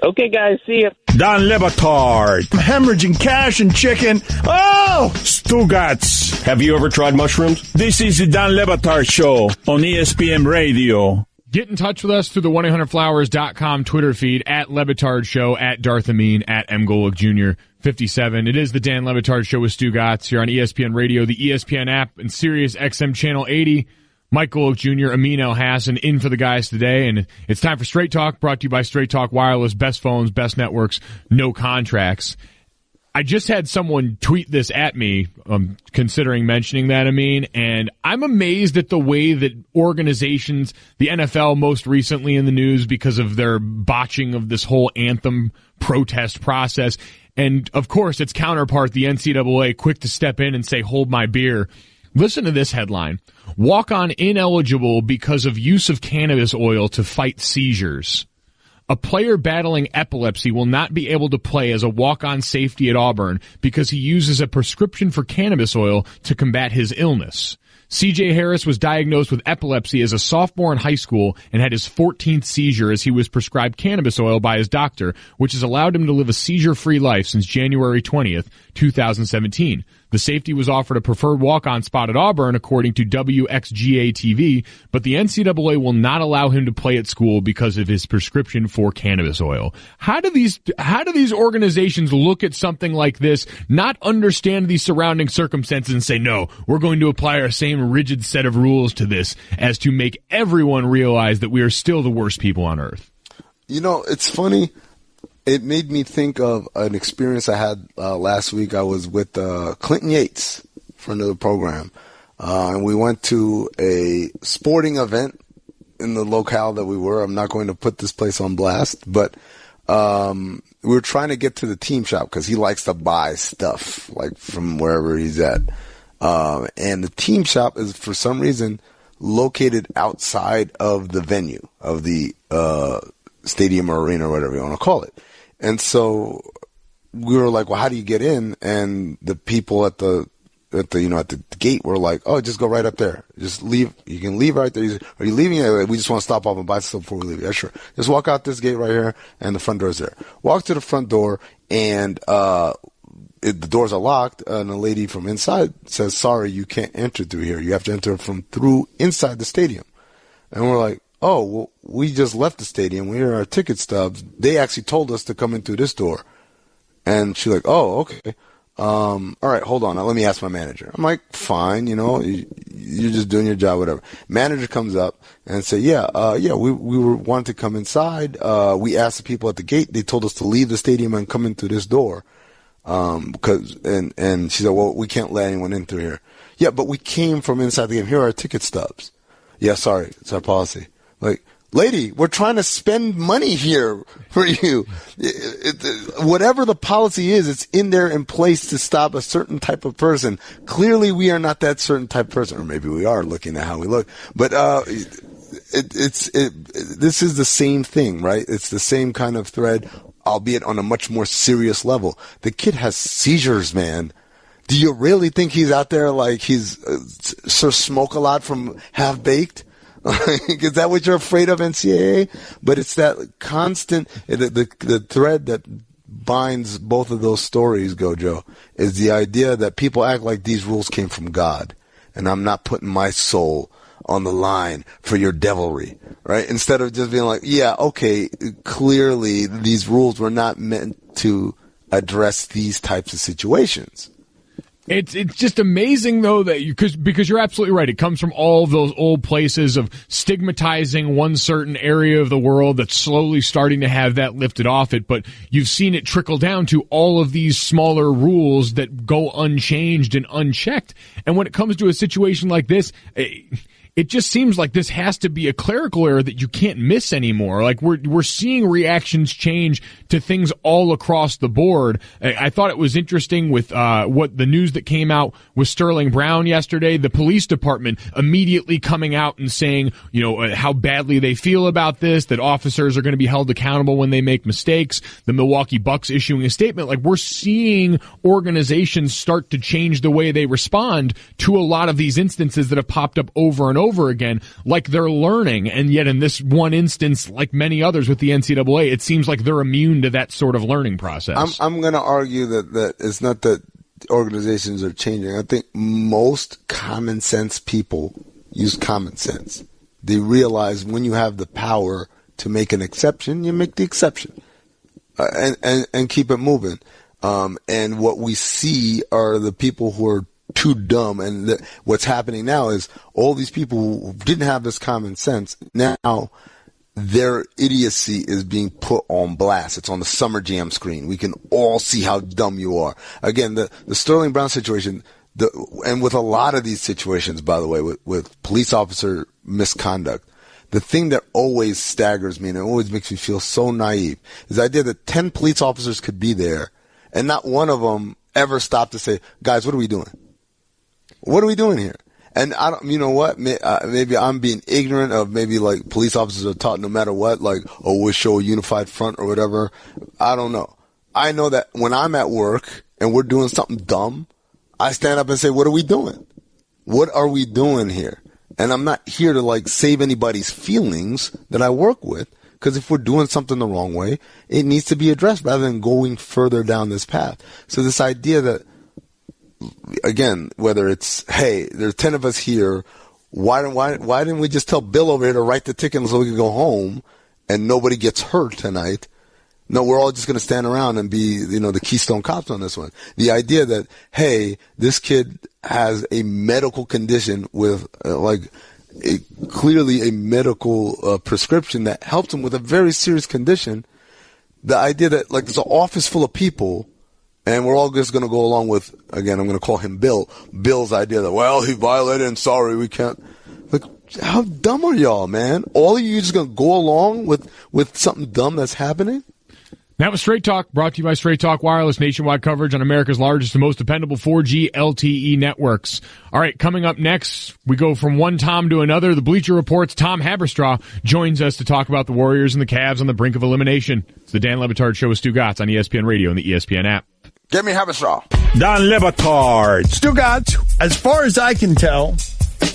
Okay, guys, see ya. Don Le Batard. Hemorrhaging cash and chicken. Oh! Stugotz. Have you ever tried mushrooms? This is the Don Le Batard Show on ESPN Radio. Get in touch with us through the 1-800-Flowers.com Twitter feed, at Le Batard Show, at Darth Amin, at M. Golic Jr. 57. It is the Dan Le Batard Show with Stugotz here on ESPN Radio, the ESPN app, and Sirius XM Channel 80. Mike Golic Jr., Amin Elhassan in for the guys today, and it's time for Straight Talk, brought to you by Straight Talk Wireless, best phones, best networks, no contracts. I just had someone tweet this at me, considering mentioning that, Amin, and I'm amazed at the way that organizations, the NFL most recently in the news because of their botching of this whole anthem protest process, and of course its counterpart, the NCAA, quick to step in and say, hold my beer. Listen to this headline. Walk-on ineligible because of use of cannabis oil to fight seizures. A player battling epilepsy will not be able to play as a walk-on safety at Auburn because he uses a prescription for cannabis oil to combat his illness. C.J. Harris was diagnosed with epilepsy as a sophomore in high school and had his 14th seizure as he was prescribed cannabis oil by his doctor, which has allowed him to live a seizure-free life since January 20th, 2017. The safety was offered a preferred walk-on spot at Auburn, according to WXGA-TV, but the NCAA will not allow him to play at school because of his prescription for cannabis oil. How do these organizations look at something like this, not understand the surrounding circumstances, and say, no, we're going to apply our same rigid set of rules to this as to make everyone realize that we are still the worst people on earth? You know, it's funny. it made me think of an experience I had last week. I was with Clinton Yates, friend of the program, and we went to a sporting event in the locale that we were. I'm not going to put this place on blast, but we were trying to get to the team shop because he likes to buy stuff like from wherever he's at. And the team shop is, for some reason, located outside of the venue of the stadium or arena or whatever you want to call it. And so we were like, well, how do you get in? And the people at the gate were like, oh, just go right up there. Just leave. You can leave right there. Are you leaving? We just want to stop off and buy stuff before we leave. Yeah, sure. Just walk out this gate right here, and the front door is there. Walk to the front door, and the doors are locked, and a lady from inside says, sorry, you can't enter through here. You have to enter through inside the stadium. And we're like, oh, well, we just left the stadium. We are our ticket stubs. They actually told us to come in through this door. And she's like, oh, okay. All right, hold on. Now let me ask my manager. I'm like, fine, you're just doing your job, whatever. Manager comes up and say, we were wanting to come inside. We asked the people at the gate. They told us to leave the stadium and come in through this door. And she said, well, we can't let anyone in through here. Yeah, but we came from inside the game. Here are our ticket stubs. Yeah, sorry. It's our policy. Like, lady, we're trying to spend money here for you. Whatever the policy is, it's in there in place to stop a certain type of person. Clearly, we are not that certain type of person, or maybe we are looking at how we look. But this is the same thing, right? It's the same kind of thread, albeit on a much more serious level. The kid has seizures, man. Do you really think he's out there like he's smoke a lot from Half Baked? Is that what you're afraid of, NCAA? But it's that constant, the thread that binds both of those stories, Gojo, is the idea that people act like these rules came from God, and I'm not putting my soul on the line for your devilry, right? Instead of just being like, yeah, okay, clearly these rules were not meant to address these types of situations. It's just amazing, though, that because you're absolutely right. It comes from all of those old places of stigmatizing one certain area of the world that's slowly starting to have that lifted off it. But you've seen it trickle down to all of these smaller rules that go unchanged and unchecked. And when it comes to a situation like this, it just seems like this has to be a clerical error that you can't miss anymore. Like we're seeing reactions change to things all across the board. I thought it was interesting with what the news that came out with Sterling Brown yesterday. The police department immediately coming out and saying, how badly they feel about this, that officers are going to be held accountable when they make mistakes. The Milwaukee Bucks issuing a statement. Like we're seeing organizations start to change the way they respond to a lot of these instances that have popped up over and over again, like they're learning. And yet in this one instance, like many others with the NCAA, it seems like they're immune to that sort of learning process. I'm going to argue that it's not that organizations are changing. I think most common sense people use common sense. They realize when you have the power to make an exception, you make the exception and keep it moving. And what we see are the people who are too dumb, and what's happening now is all these people who didn't have this common sense, now their idiocy is being put on blast. It's on the Summer Jam screen. We can all see how dumb you are. Again, the Sterling Brown situation, and with a lot of these situations, by the way, with police officer misconduct, the thing that always staggers me and it always makes me feel so naive is the idea that 10 police officers could be there and not one of them ever stopped to say, guys, what are we doing? What are we doing here? And I don't, you know what? Maybe I'm being ignorant of maybe like police officers are taught no matter what, like, oh, we'll show a unified front or whatever. I don't know. I know that when I'm at work and we're doing something dumb, I stand up and say, what are we doing? What are we doing here? And I'm not here to like save anybody's feelings that I work with, because if we're doing something the wrong way, it needs to be addressed rather than going further down this path. So this idea that, again, whether it's, hey, there's 10 of us here, why didn't we just tell Bill over here to write the ticket so we can go home and nobody gets hurt tonight? No, we're all just going to stand around and be, the Keystone Cops on this one. The idea that, hey, this kid has a medical condition with, clearly a medical prescription that helps him with a very serious condition. the idea that, like, there's an office full of people, and we're all just going to go along with, again, I'm going to call him Bill's idea that, well, he violated and sorry, we can't. Like, how dumb are y'all, man? All of you just going to go along with something dumb that's happening? That was Straight Talk, brought to you by Straight Talk Wireless, nationwide coverage on America's largest and most dependable 4G LTE networks. All right, coming up next, we go from one Tom to another. The Bleacher Report's Tom Haberstroh joins us to talk about the Warriors and the Cavs on the brink of elimination. It's the Dan Le Batard Show with Stugotz on ESPN Radio and the ESPN app. Get me Haberstroh. Dan Le Batard. Stugotz, as far as I can tell,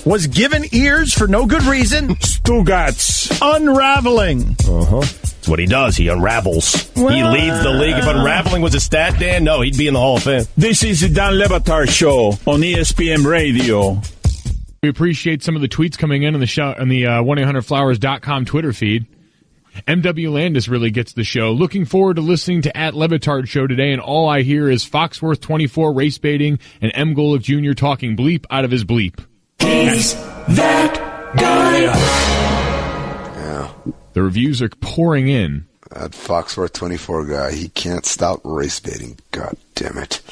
was given ears for no good reason. Stugotz. Unraveling. That's what he does. He unravels. He leads the league. If unraveling was a stat, Dan, no, he'd be in the Hall of Fame. This is the Dan Le Batard Show on ESPN Radio. We appreciate some of the tweets coming in on the show on the 1-800-Flowers.com Twitter feed. MW Landis really gets the show. Looking forward to listening to @Le Batard Show today, and all I hear is Foxworth 24 race baiting and M. Golic Jr. talking bleep out of his bleep. He's that guy. Yeah. The reviews are pouring in. That Foxworth 24 guy, he can't stop race baiting. God damn it.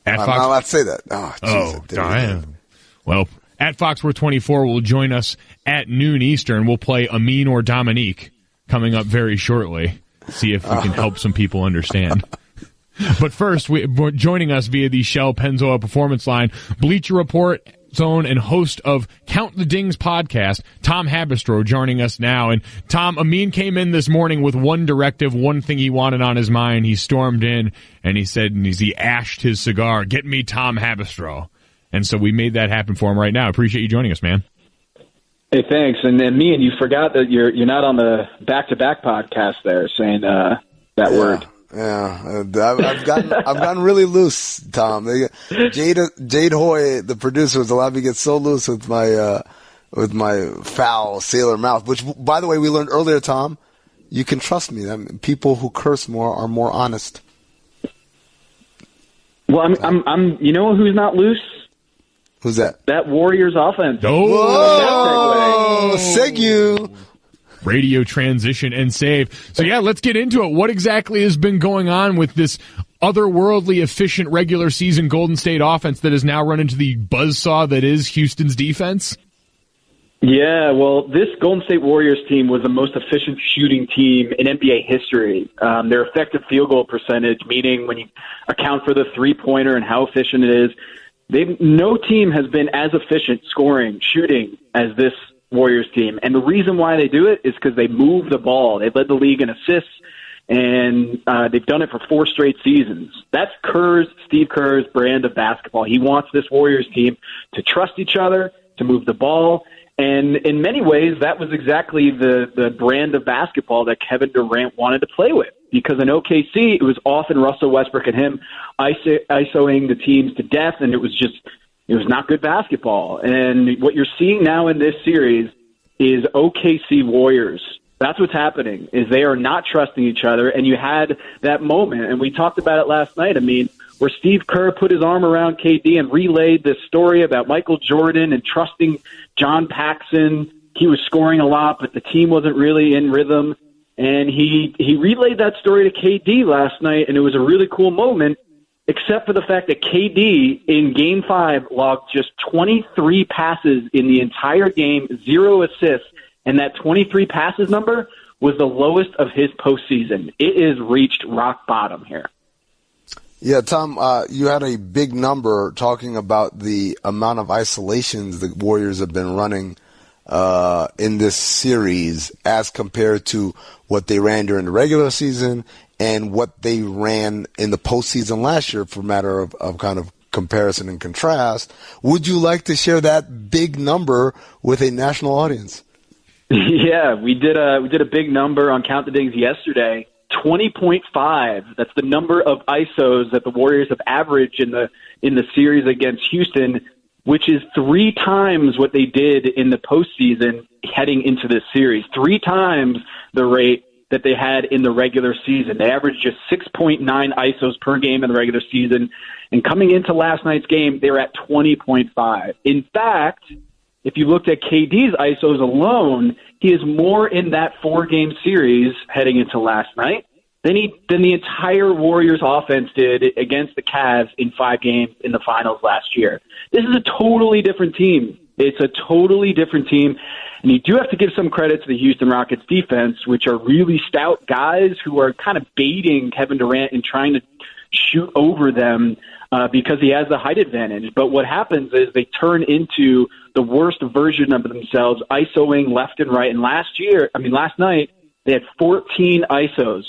I'm not allowed to say that. Oh, damn. Well, @Foxworth 24 will join us at noon Eastern. We'll play Amin or Domonique coming up very shortly. See if we can help some people understand. But first, we're joining us via the Shell Pennzoil Performance Line, Bleacher Report zone and host of Count the Dings podcast, Tom Haberstroh, joining us now. And Tom, Amin came in this morning with one directive, one thing he wanted on his mind. He stormed in and he said, and he ashed his cigar, "Get me Tom Haberstroh." And so we made that happen for him right now. Appreciate you joining us, man. Hey, thanks. And then me, and you forgot that you're not on the back-to-back podcast there, saying that word. Yeah, I've gotten really loose, Tom. Jade Hoy, the producer, has allowed me to get so loose with my foul sailor mouth. Which, by the way, we learned earlier, Tom. You can trust me. People who curse more are more honest. Well, I'm. You know who's not loose? Who's that? That Warriors offense. Oh, segue. Radio transition and save. So yeah, let's get into it. What exactly has been going on with this otherworldly efficient regular season Golden State offense that has now run into the buzzsaw that is Houston's defense? Yeah, well, this Golden State Warriors team was the most efficient shooting team in NBA history. Their effective field goal percentage, meaning when you account for the three-pointer and how efficient it is, no team has been as efficient scoring, shooting as this Warriors team. And the reason why they do it is because they move the ball. They led the league in assists, and they've done it for 4 straight seasons. That's Steve Kerr's brand of basketball. He wants this Warriors team to trust each other, to move the ball. And in many ways, that was exactly the brand of basketball that Kevin Durant wanted to play with. Because in OKC, it was often Russell Westbrook and him isoing the teams to death, and it was not good basketball. And what you're seeing now in this series is OKC Warriors. That's what's happening, is they are not trusting each other. And you had that moment, and we talked about it last night, where Steve Kerr put his arm around KD and relayed this story about Michael Jordan and trusting John Paxson. He was scoring a lot, but the team wasn't really in rhythm. And he relayed that story to KD last night, and it was a really cool moment, except for the fact that KD in Game 5 logged just 23 passes in the entire game, 0 assists, and that 23 passes number was the lowest of his postseason. It has reached rock bottom here. Yeah, Tom, you had a big number talking about the amount of isolations the Warriors have been running in this series as compared to what they ran during the regular season and what they ran in the postseason last year, for a matter of kind of comparison and contrast. Would you like to share that big number with a national audience? Yeah, we did a big number on Count the Dings yesterday. 20.5. That's the number of ISOs that the Warriors have averaged in the series against Houston, which is 3 times what they did in the postseason heading into this series. 3 times the rate that they had in the regular season. They averaged just 6.9 ISOs per game in the regular season. And coming into last night's game, they were at 20.5. In fact, if you looked at KD's ISOs alone, he is more in that 4-game series heading into last night than the entire Warriors offense did against the Cavs in 5 games in the finals last year. This is a totally different team. It's a totally different team. And you do have to give some credit to the Houston Rockets defense, which are really stout guys who are kind of baiting Kevin Durant and trying to shoot over them because he has the height advantage. But what happens is they turn into the worst version of themselves, isoing left and right. And last night, they had 14 isos,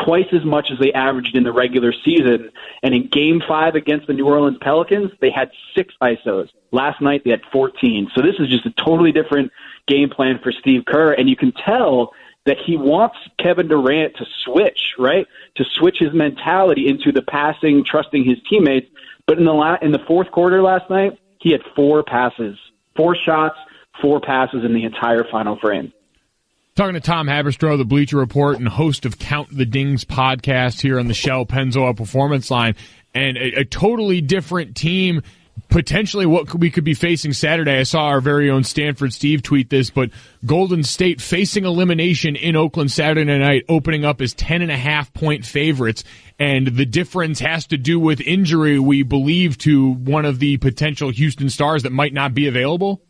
twice as much as they averaged in the regular season. And in Game 5 against the New Orleans Pelicans, they had 6 isos. Last night, they had 14. So this is just a totally different game plan for Steve Kerr. And you can tell that he wants Kevin Durant to switch, right? To switch his mentality into the passing, trusting his teammates. But in the fourth quarter last night, he had 4 passes, 4 shots, 4 passes in the entire final frame. Talking to Tom Haberstroh, the Bleacher Report, and host of Count the Dings podcast here on the Shell Pennzoil Performance Line, and a totally different team. Potentially what we could be facing Saturday. I saw our very own Stanford Steve tweet this, but Golden State facing elimination in Oakland Saturday night, opening up as 10.5-point favorites. And the difference has to do with injury, we believe, to one of the potential Houston stars that might not be available.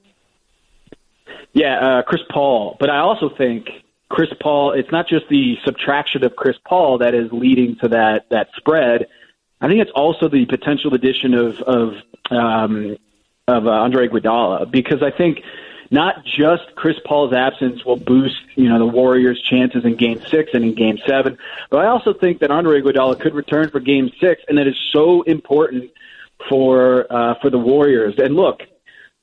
Yeah, Chris Paul. But I also think Chris Paul, it's not just the subtraction of Chris Paul that is leading to that spread. I think it's also the potential addition of Andre Iguodala, because I think not just Chris Paul's absence will boost, the Warriors' chances in Game 6 and in Game 7, but I also think that Andre Iguodala could return for Game 6, and that is so important for the Warriors. And look,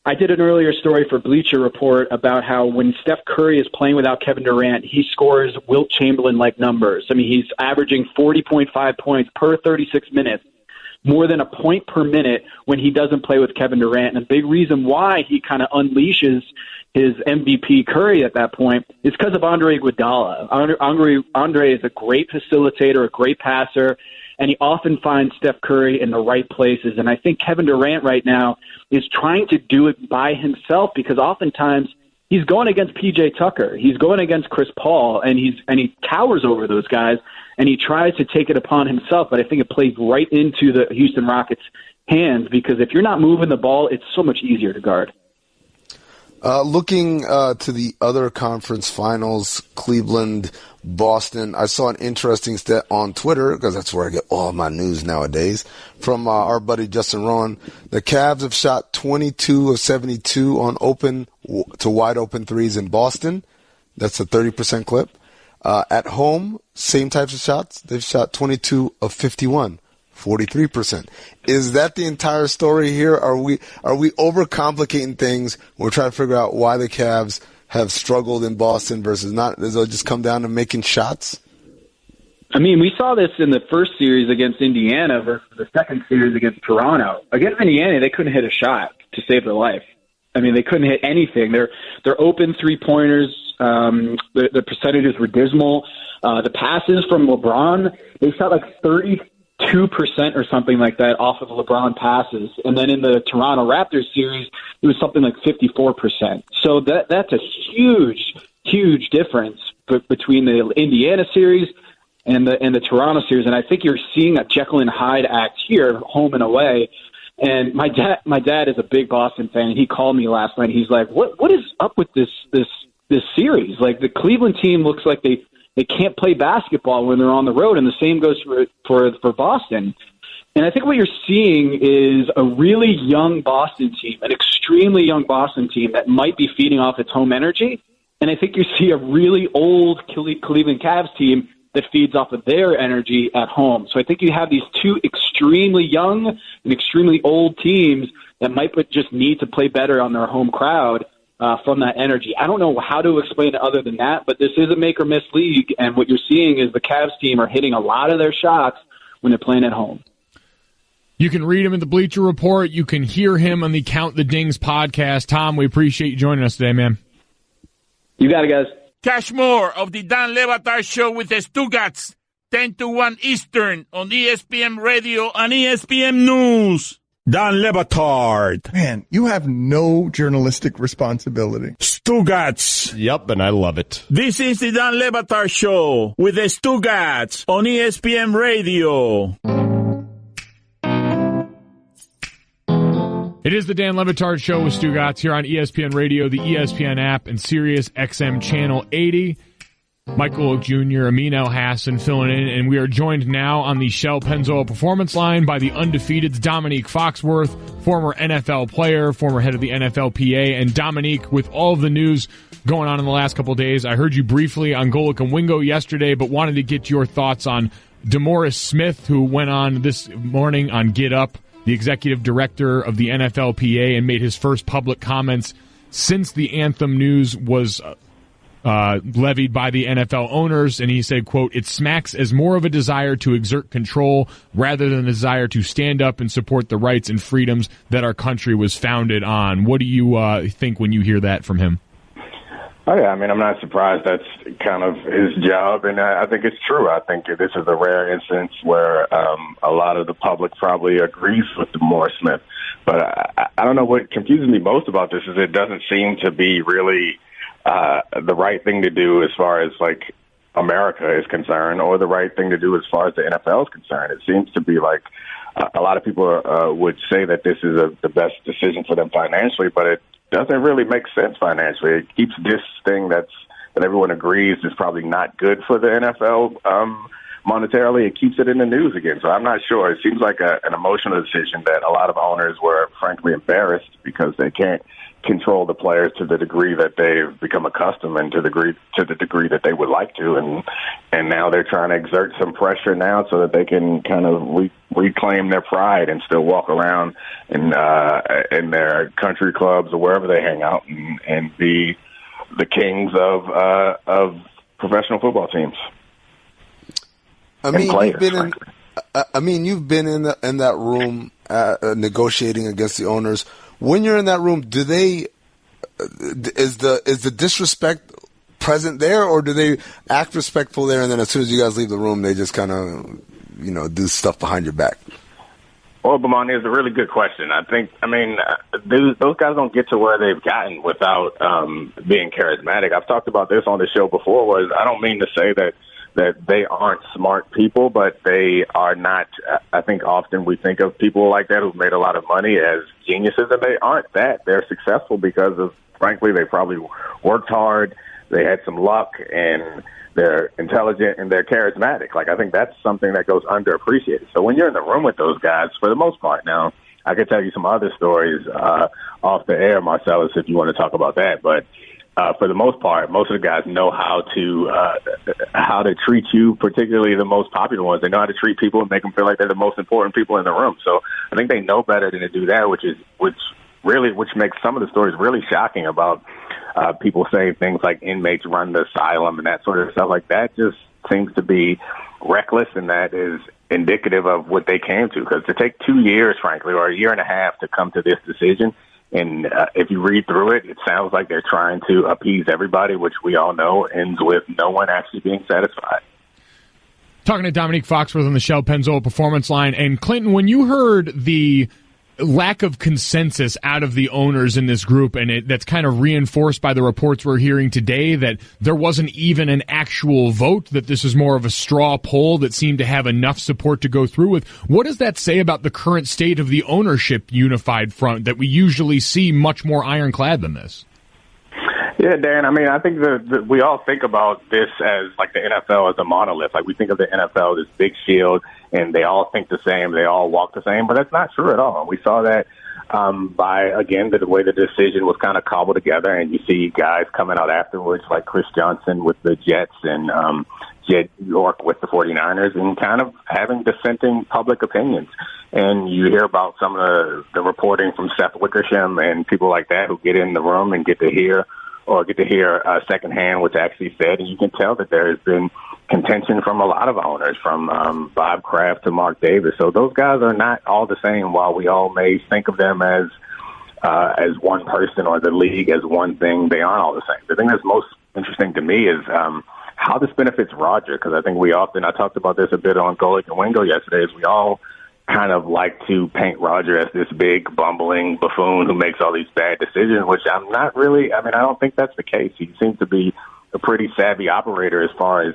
I did an earlier story for Bleacher Report about how when Steph Curry is playing without Kevin Durant, he scores Wilt Chamberlain-like numbers. I mean, he's averaging 40.5 points per 36 minutes, more than a point per minute when he doesn't play with Kevin Durant. And a big reason why he kind of unleashes his MVP Curry at that point is because of Andre Iguodala. Andre is a great facilitator, a great passer, and he often finds Steph Curry in the right places. And I think Kevin Durant right now is trying to do it by himself, because oftentimes he's going against P.J. Tucker. He's going against Chris Paul, and he towers over those guys, and he tries to take it upon himself. But I think it plays right into the Houston Rockets' hands, because if you're not moving the ball, it's so much easier to guard. Looking to the other conference finals, Cleveland, Boston, I saw an interesting stat on Twitter, because that's where I get all my news nowadays, from our buddy Justin Rowan. The Cavs have shot 22 of 72 on open to wide open threes in Boston. That's a 30% clip. At home, same types of shots. They've shot 22 of 51. 43%. Is that the entire story here? Are we overcomplicating things? We're trying to figure out why the Cavs have struggled in Boston versus not. Does it just come down to making shots? I mean, we saw this in the first series against Indiana versus the second series against Toronto. Against Indiana, they couldn't hit a shot to save their life. I mean, they couldn't hit anything. They're open three-pointers. The percentages were dismal. The passes from LeBron, they shot like 32% or something like that off of LeBron passes. And then in the Toronto Raptors series, it was something like 54%. So that's a huge, huge difference between the Indiana series and the Toronto series. And I think you're seeing a Jekyll and Hyde act here, home and away. And my dad is a big Boston fan, and he called me last night. He's like, "What is up with this series? Like, the Cleveland team looks like they can't play basketball when they're on the road, and the same goes for Boston." And I think what you're seeing is a really young Boston team, an extremely young Boston team that might be feeding off its home energy. And I think you see a really old Cleveland Cavs team that feeds off of their energy at home. So I think you have these two extremely young and extremely old teams that might just need to play better on their home crowd from that energy. I don't know how to explain it other than that, but this is a make-or-miss league, and what you're seeing is the Cavs team are hitting a lot of their shots when they're playing at home. You can read him in the Bleacher Report. You can hear him on the Count the Dings podcast. Tom, we appreciate you joining us today, man. You got it, guys. Catch more of the Dan Le Batard Show with the Stugotz, 10 to 1 Eastern on ESPN Radio and ESPN News. Don Le Batard. Man, you have no journalistic responsibility. Stugotz. Yep, and I love it. This is the Dan Le Batard Show with the Stugotz on ESPN Radio. It is the Dan Le Batard Show with Stugotz here on ESPN Radio, the ESPN app, and Sirius XM Channel 80. Golic Jr., Amin Elhassan filling in, and we are joined now on the Shell Pennzoil Performance Line by the undefeated Domonique Foxworth, former NFL player, former head of the NFLPA. And Domonique, with all of the news going on in the last couple of days, I heard you briefly on Golic and Wingo yesterday, but wanted to get your thoughts on DeMaurice Smith, who went on this morning on Get Up, the executive director of the NFLPA, and made his first public comments since the anthem news was levied by the NFL owners, and he said, quote, "It smacks as more of a desire to exert control rather than a desire to stand up and support the rights and freedoms that our country was founded on." What do you think when you hear that from him? Oh, yeah, I mean, I'm not surprised. That's kind of his job, and I think it's true. I think this is a rare instance where a lot of the public probably agrees with DeMaurice Smith. But I don't know, what confuses me most about this is it doesn't seem to be really the right thing to do as far as, like, America is concerned, or the right thing to do as far as the NFL is concerned. It seems to be like a lot of people would say that this is the best decision for them financially, but it doesn't really make sense financially. It keeps this thing that everyone agrees is probably not good for the NFL monetarily. It keeps it in the news again. So I'm not sure. It seems like an emotional decision that a lot of owners were frankly embarrassed because they can't control the players to the degree that they've become accustomed and to the degree that they would like to, and now they're trying to exert some pressure now so that they can kind of reclaim their pride and still walk around in their country clubs or wherever they hang out and be the kings of professional football teams. I mean, you've been in that room negotiating against the owners. When you're in that room, is the disrespect present there, or do they act respectful there, and then as soon as you guys leave the room, they just kind of, do stuff behind your back? Well, Bomani, is a really good question. Those guys don't get to where they've gotten without being charismatic. I've talked about this on the show before. I don't mean to say that they aren't smart people, but they are not. I think often we think of people like that who've made a lot of money as geniuses, and they aren't that. They're successful because of, frankly, they probably worked hard, they had some luck, and they're intelligent and they're charismatic. Like, I think that's something that goes underappreciated. So when you're in the room with those guys, for the most part, now I could tell you some other stories off the air, Marcellus, if you want to talk about that, but for the most part, most of the guys know how to treat you, particularly the most popular ones. They know how to treat people and make them feel like they're the most important people in the room. So I think they know better than to do that, which makes some of the stories really shocking about people saying things like inmates run the asylum and that sort of stuff. Like, that just seems to be reckless, and that is indicative of what they came to. Because to take 2 years, frankly, or a year and a half to come to this decision. And if you read through it, it sounds like they're trying to appease everybody, which we all know ends with no one actually being satisfied. Talking to Domonique Foxworth on the Shell Pennzoil Performance Line. And Clinton, when you heard the lack of consensus out of the owners in this group, and that's kind of reinforced by the reports we're hearing today that there wasn't even an actual vote, that this is more of a straw poll that seemed to have enough support to go through with. What does that say about the current state of the ownership unified front that we usually see much more ironclad than this? Yeah, Dan, I think we all think about this as like the NFL as a monolith. Like, we think of the NFL as this big shield, and they all think the same, they all walk the same, but that's not true at all. We saw that by, again, the way the decision was kind of cobbled together, and you see guys coming out afterwards like Chris Johnson with the Jets and Jed York with the 49ers, and kind of having dissenting public opinions. And you hear about some of the reporting from Seth Wickersham and people like that who get in the room and get to hear secondhand what's actually said, and you can tell that there has been contention from a lot of owners, from Bob Kraft to Mark Davis. So those guys are not all the same, while we all may think of them as one person or the league as one thing. They aren't all the same. The thing that's most interesting to me is how this benefits Roger, because I think I talked about this a bit on Golic and Wingo yesterday, is we all kind of like to paint Roger as this big bumbling buffoon who makes all these bad decisions, which I'm not really. I mean, I don't think that's the case. He seems to be a pretty savvy operator as far as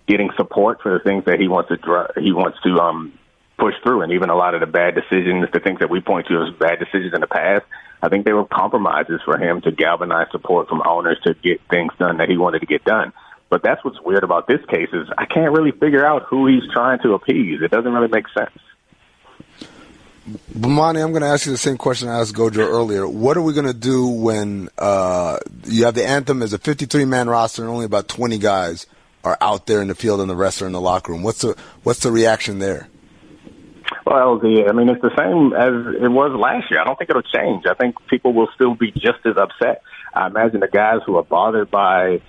getting support for the things that he wants to push through, and even a lot of the bad decisions, the things that we point to as bad decisions in the past, I think they were compromises for him to galvanize support from owners to get things done that he wanted to get done. But that's what's weird about this case is I can't really figure out who he's trying to appease. It doesn't really make sense. Bomani, I'm going to ask you the same question I asked Gojo earlier. What are we going to do when you have the anthem as a 53-man roster and only about 20 guys are out there in the field and the rest are in the locker room? What's the reaction there? Well, it's the same as it was last year. I don't think it'll change. I think people will still be just as upset. I imagine the guys who are bothered by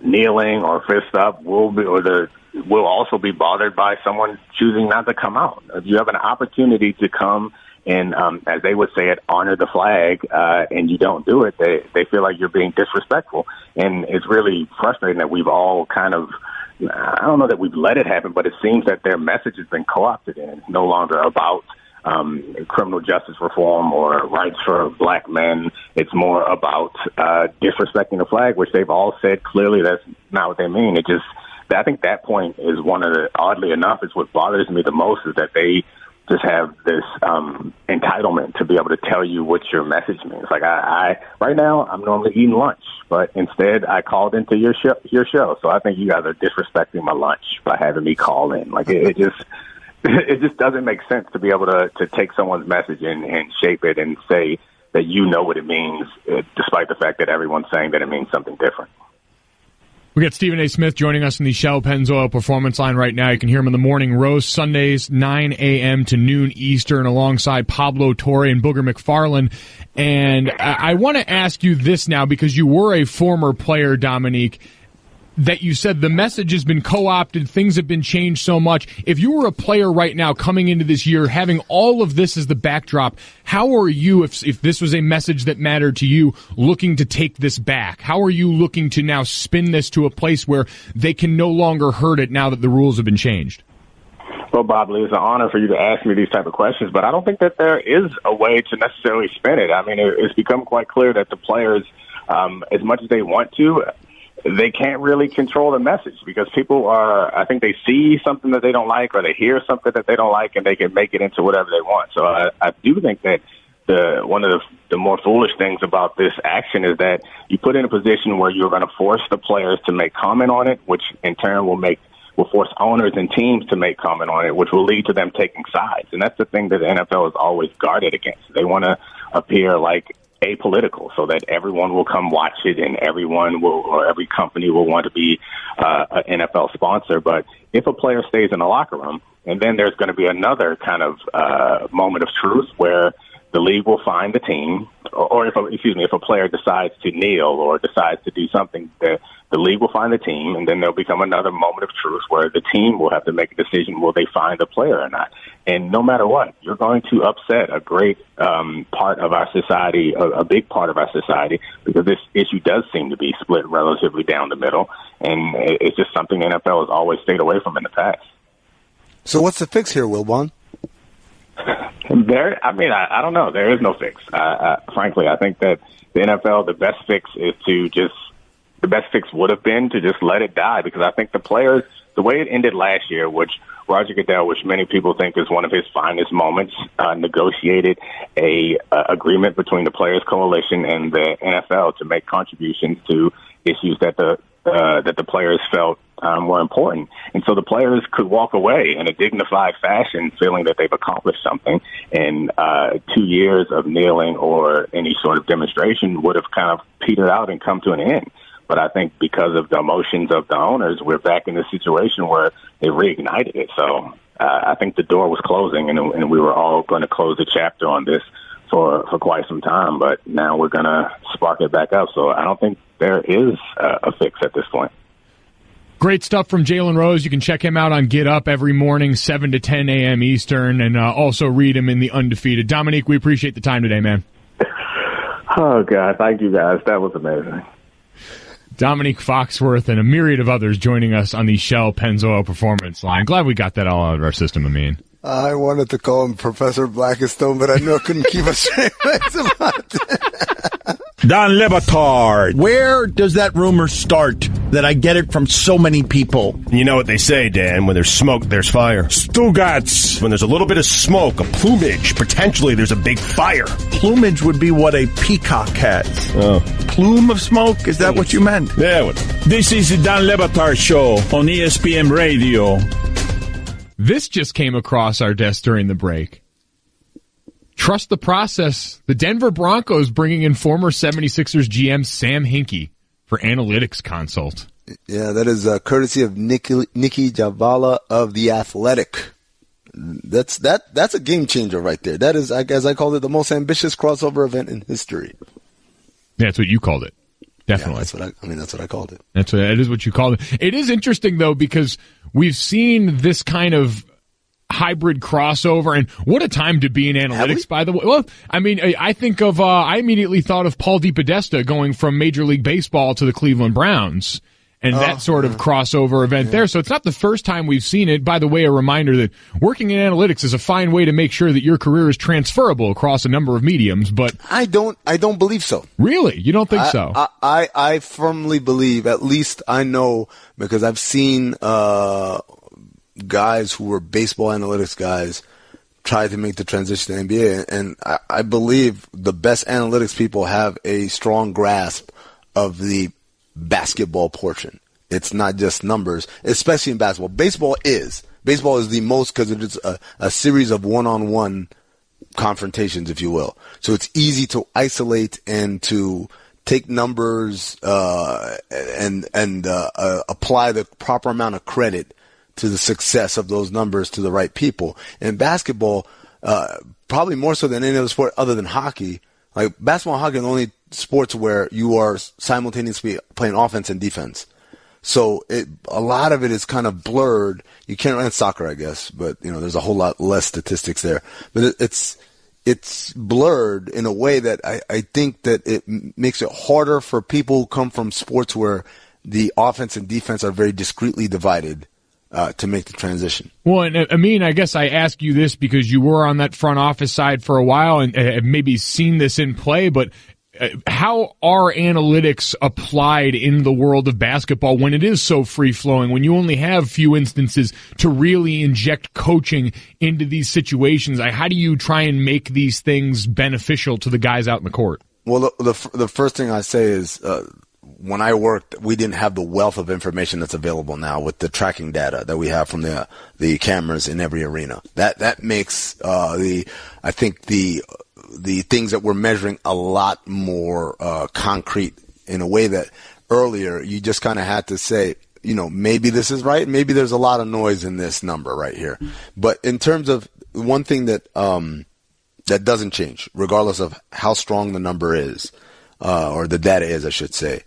kneeling or fist up will also be bothered by someone choosing not to come out. If you have an opportunity to come and, as they would say it, honor the flag, and you don't do it, they feel like you're being disrespectful. And it's really frustrating that we've all kind of, I don't know that we've let it happen, but it seems that their message has been co-opted and it's no longer about criminal justice reform or rights for black men. It's more about disrespecting the flag, which they've all said clearly that's not what they mean. I think that point is one of the, oddly enough, is what bothers me the most, is that they just have this entitlement to be able to tell you what your message means. Like I right now, I'm normally eating lunch, but instead I called into your show. So I think you guys are disrespecting my lunch by having me call in. Like it just doesn't make sense to be able to take someone's message and shape it and say that you know what it means, despite the fact that everyone's saying that it means something different. We got Stephen A. Smith joining us in the Shell Pennzoil Performance Line right now. You can hear him in the morning roast Sundays, 9 a.m. to noon Eastern, alongside Pablo Torre and Booger McFarland. And I want to ask you this now, because you were a former player, Domonique, that you said the message has been co-opted, things have been changed so much. If you were a player right now coming into this year, having all of this as the backdrop, how are you, if this was a message that mattered to you, looking to take this back? How are you looking to now spin this to a place where they can no longer hurt it now that the rules have been changed? Well, Bob Lee, it's an honor for you to ask me these type of questions, but I don't think that there is a way to necessarily spin it. I mean, it's become quite clear that the players, as much as they want to, they can't really control the message, because people I think they see something that they don't like, or they hear something that they don't like, and they can make it into whatever they want. So I do think that one of the more foolish things about this action is that you put in a position where you're going to force the players to make comment on it, which in turn will force owners and teams to make comment on it, which will lead to them taking sides. And that's the thing that the NFL has always guarded against. They want to appear like apolitical, so that everyone will come watch it and every company will want to be an NFL sponsor. But if a player stays in the locker room, and then there's going to be another kind of moment of truth where the league will find the team, or if a player decides to kneel or decides to do something, the league will find the team, and then there'll become another moment of truth where the team will have to make a decision, will they find the player or not? And no matter what, you're going to upset a great part of our society, a big part of our society, because this issue does seem to be split relatively down the middle, and it's just something the NFL has always stayed away from in the past. So what's the fix here, Wilbon? I don't know. There is no fix. Frankly, I think that the NFL, the best fix would have been to just let it die, because I think the players, the way it ended last year, which Roger Goodell, which many people think is one of his finest moments, negotiated a agreement between the Players Coalition and the NFL to make contributions to issues that the players felt were important. And so the players could walk away in a dignified fashion, feeling that they've accomplished something. And 2 years of kneeling or any sort of demonstration would have kind of petered out and come to an end. But I think because of the emotions of the owners, we're back in this situation where they reignited it. So I think the door was closing, and we were all going to close the chapter on this for quite some time. But now we're going to spark it back up. So I don't think there is a fix at this point. Great stuff from Jalen Rose. You can check him out on Get Up every morning, 7 to 10 a.m. Eastern, and also read him in The Undefeated. Domonique, we appreciate the time today, man. Oh, God. Thank you, guys. That was amazing. Domonique Foxworth and a myriad of others joining us on the Shell Pennzoil Performance Line. Glad we got that all out of our system, Amin. I wanted to call him Professor Blackstone, but I knew I couldn't keep a straight face about it. Don Le Batard. Where does that rumor start that I get it from so many people? You know what they say, Dan. When there's smoke, there's fire. Stugotz. When there's a little bit of smoke, a plumage, potentially there's a big fire. Plumage would be what a peacock has. Oh. Plume of smoke? Is that what you meant? Yeah. This is the Dan Le Batard Show on ESPN Radio. This just came across our desk during the break. Trust the process. The Denver Broncos bringing in former 76ers GM Sam Hinkie for analytics consult. Yeah, that is courtesy of Nikki Javala of The Athletic. That's a game changer right there. That is, as I called it, the most ambitious crossover event in history. That's what you called it. Definitely. Yeah, that's what I called it. That is what you called it. It is interesting, though, because we've seen this kind of hybrid crossover, and what a time to be in analytics, by the way. Well, I mean, I think of, I immediately thought of Paul DePodesta going from Major League Baseball to the Cleveland Browns, and that sort of crossover event there. So it's not the first time we've seen it. By the way, a reminder that working in analytics is a fine way to make sure that your career is transferable across a number of mediums, but I don't believe so. Really? You don't think so? I firmly believe, at least I know, because I've seen guys who were baseball analytics guys try to make the transition to NBA, and I believe the best analytics people have a strong grasp of the basketball portion. It's not just numbers, especially in basketball. Baseball is the most, because it is a series of one-on-one confrontations, if you will. So it's easy to isolate and to take numbers and apply the proper amount of credit to the success of those numbers to the right people. In basketball, probably more so than any other sport other than hockey, like basketball and hockey are the only sports where you are simultaneously playing offense and defense. So a lot of it is kind of blurred. You can't run soccer, I guess, but there's a whole lot less statistics there. But it's blurred in a way that I think that it makes it harder for people who come from sports where the offense and defense are very discreetly divided to make the transition. Well, and Amin, I guess I ask you this because you were on that front office side for a while and have maybe seen this in play, but how are analytics applied in the world of basketball when it is so free-flowing, when you only have few instances to really inject coaching into these situations? How do you try and make these things beneficial to the guys out in the court? Well, the first thing I say is when I worked, we didn't have the wealth of information that's available now with the tracking data that we have from the cameras in every arena. That makes the things that we're measuring a lot more concrete in a way that earlier you just kind of had to say, maybe this is right, maybe there's a lot of noise in this number right here. But in terms of one thing that that doesn't change, regardless of how strong the number is, or the data is, I should say,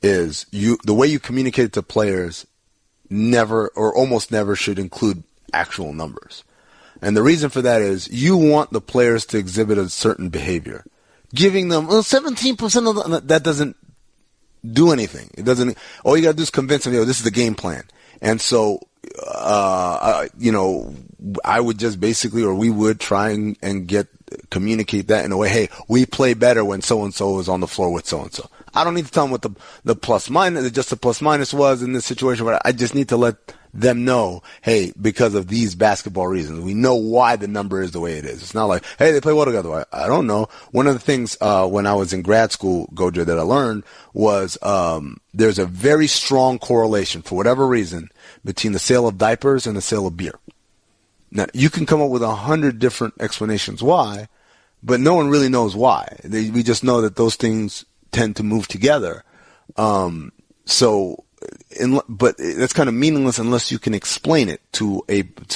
is the way you communicate it to players never or almost never should include actual numbers. And the reason for that is you want the players to exhibit a certain behavior. Giving them 17% of that doesn't do anything. It doesn't. All you got to do is convince them, this is the game plan. And so, I would just basically, or we would try and communicate that in a way. Hey, we play better when so and so is on the floor with so and so. I don't need to tell them what the plus minus, just the plus minus was in this situation, but I just need to let them know, hey, because of these basketball reasons, we know why the number is the way it is. It's not like, hey, they play well together. I don't know. One of the things when I was in grad school, Gojo, that I learned was there's a very strong correlation, for whatever reason, between the sale of diapers and the sale of beer. Now, you can come up with 100 different explanations why, but no one really knows why. We just know that those things tend to move together. But that's kind of meaningless unless you can explain it to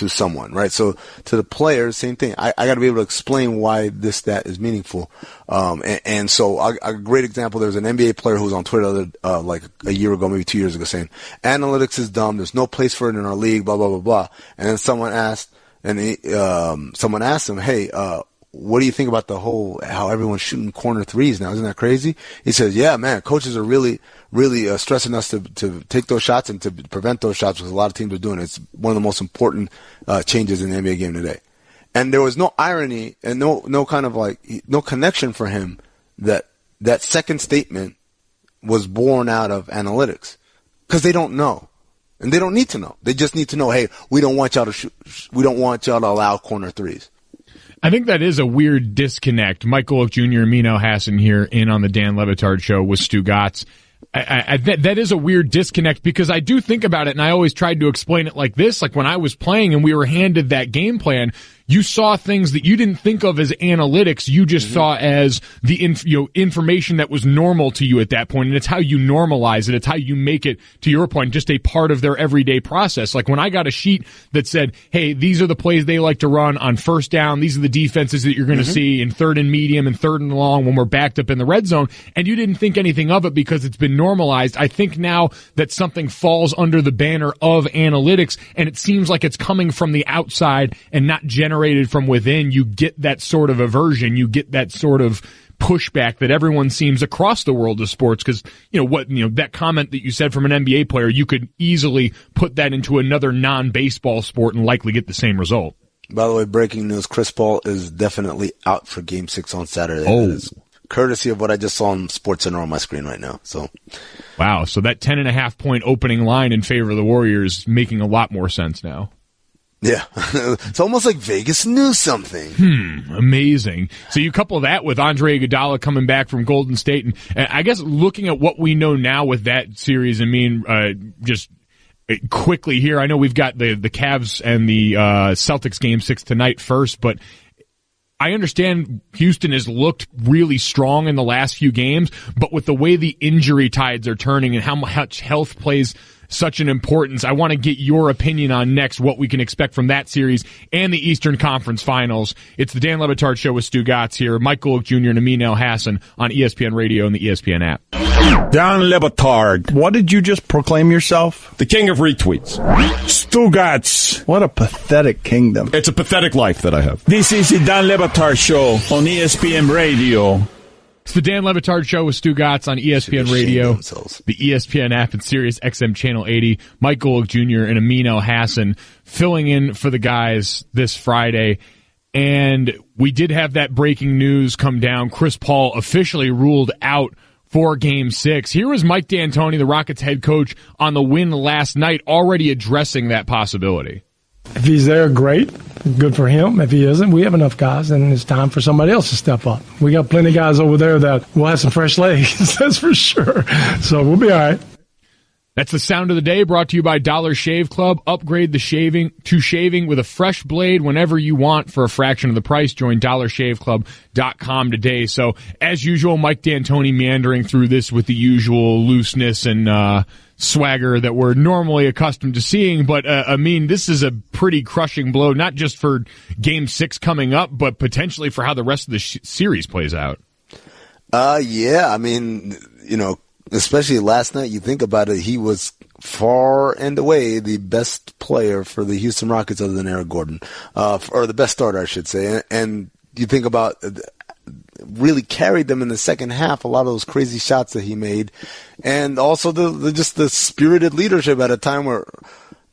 someone, right? So to the players, same thing. I got to be able to explain why this stat is meaningful. And so a great example, there's an NBA player who was on Twitter like a year ago, maybe 2 years ago, saying analytics is dumb. There's no place for it in our league, blah, blah, blah, blah. And then someone asked him, hey, what do you think about the whole, how everyone's shooting corner threes now? Isn't that crazy? He says, yeah, man, coaches are really stressing us to take those shots and to prevent those shots because a lot of teams are doing it. It's one of the most important changes in the NBA game today. And there was no irony and no kind of no connection for him that second statement was born out of analytics, because they don't know. And they don't need to know. They just need to know, hey, we don't want y'all to shoot. We don't want y'all to allow corner threes. I think that is a weird disconnect. Mike Golic Jr., Amin Elhassan here in on the Dan Le Batard Show with Stugotz. That is a weird disconnect, because I do think about it, and I always tried to explain it like this. Like when I was playing and we were handed that game plan, you saw things that you didn't think of as analytics. You just saw as the information that was normal to you at that point, and it's how you normalize it. It's how you make it, to your point, just a part of their everyday process. Like when I got a sheet that said, hey, these are the plays they like to run on first down. These are the defenses that you're going to see in third and medium and third and long when we're backed up in the red zone, and you didn't think anything of it because it's been normalized. I think now that something falls under the banner of analytics, and it seems like it's coming from the outside and not generated from within, you get that sort of aversion, you get that sort of pushback that everyone seems across the world of sports, because that comment that you said from an NBA player, you could easily put that into another non-baseball sport and likely get the same result. By the way, breaking news, Chris Paul is definitely out for Game 6 on Saturday. Oh. That is courtesy of what I just saw on SportsCenter on my screen right now. So, wow, so that 10.5-point opening line in favor of the Warriors making a lot more sense now. Yeah, it's almost like Vegas knew something. Amazing. So you couple that with Andre Iguodala coming back from Golden State, and I guess looking at what we know now with that series, I mean, just quickly here, I know we've got the Cavs and the Celtics Game 6 tonight first, but I understand Houston has looked really strong in the last few games, but with the way the injury tides are turning and how much health plays such an importance, I want to get your opinion on next what we can expect from that series and the Eastern Conference Finals. It's the Dan Le Batard Show with Stugotz here, Mike Golic Jr. and Amin Elhassan on ESPN Radio and the ESPN app. Dan Le Batard, what did you just proclaim yourself? The king of retweets. Stugotz. What a pathetic kingdom. It's a pathetic life that I have. This is the Dan Le Batard Show on ESPN Radio. It's the Dan Le Batard Show with Stugotz on ESPN Radio, the ESPN app, and Sirius XM Channel 80. Mike Golic Jr. and Amin Elhassan filling in for the guys this Friday. And we did have that breaking news come down. Chris Paul officially ruled out for Game 6. Here was Mike D'Antoni, the Rockets head coach, on the win last night, already addressing that possibility. If he's there, great. Good for him. If he isn't, we have enough guys, and it's time for somebody else to step up. We got plenty of guys over there that will have some fresh legs, that's for sure. So we'll be all right. That's the sound of the day, brought to you by Dollar Shave Club. Upgrade the shaving with a fresh blade whenever you want for a fraction of the price. Join dollarshaveclub.com today. So, as usual, Mike D'Antoni meandering through this with the usual looseness and swagger that we're normally accustomed to seeing. But, I mean, this is a pretty crushing blow, not just for Game 6 coming up, but potentially for how the rest of the series plays out. Yeah, I mean, especially last night, you think about it, he was far and away the best player for the Houston Rockets other than Eric Gordon, or the best starter, I should say. And you think about really carried them in the second half, a lot of those crazy shots that he made, and also the spirited leadership at a time where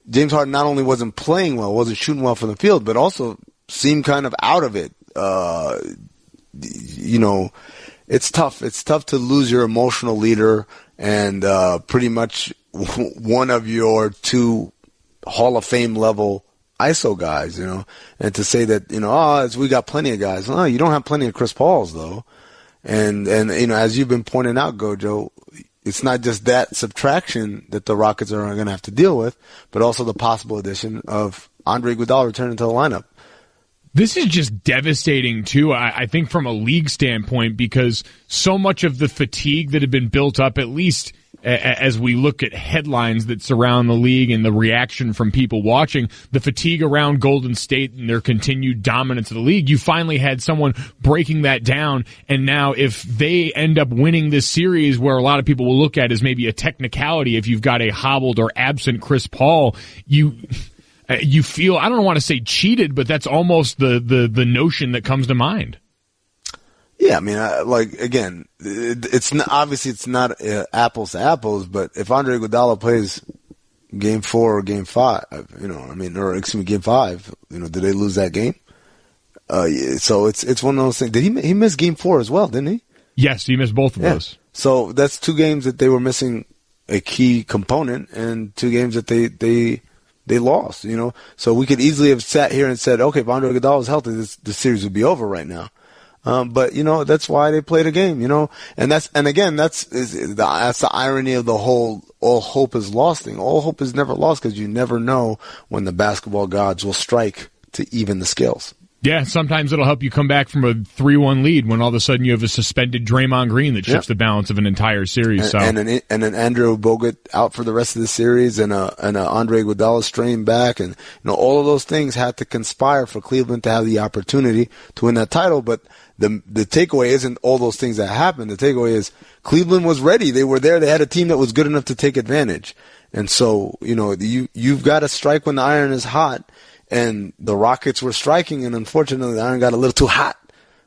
James Harden not only wasn't playing well, wasn't shooting well from the field, but also seemed kind of out of it. It's tough. It's tough to lose your emotional leader and pretty much one of your two Hall of Fame level ISO guys, and to say that, we got plenty of guys. No, you don't have plenty of Chris Pauls, though. And as you've been pointing out, Gojo, it's not just that subtraction that the Rockets are going to have to deal with, but also the possible addition of Andre Iguodala returning to the lineup. This is just devastating, too, I think, from a league standpoint, because so much of the fatigue that had been built up, at least as we look at headlines that surround the league and the reaction from people watching, the fatigue around Golden State and their continued dominance of the league, you finally had someone breaking that down. And now if they end up winning this series, where a lot of people will look at as maybe a technicality, if you've got a hobbled or absent Chris Paul, you feel, I don't want to say cheated, but that's almost the notion that comes to mind. Yeah, I mean, again, it's not, obviously it's not apples to apples, but if Andre Iguodala plays Game 4 or Game 5, Game 5, do they lose that game? So it's one of those things. Did he miss Game 4 as well? Didn't he? Yes, he missed both of those. So that's 2 games that they were missing a key component, and 2 games that they lost. So we could easily have sat here and said, okay, if Andre Iguodala was healthy, the series would be over right now. But that's why they played a game. And that's the irony of the whole. All hope is lost thing. All hope is never lost because you never know when the basketball gods will strike to even the scales. Yeah, sometimes it'll help you come back from a 3-1 lead when all of a sudden you have a suspended Draymond Green that shifts the balance of an entire series. And an Andrew Bogut out for the rest of the series, and a Andre Iguodala strain back, and all of those things had to conspire for Cleveland to have the opportunity to win that title. But the takeaway isn't all those things that happened. The takeaway is Cleveland was ready. They were there. They had a team that was good enough to take advantage. And so you've got to strike when the iron is hot. And the Rockets were striking, and unfortunately, the iron got a little too hot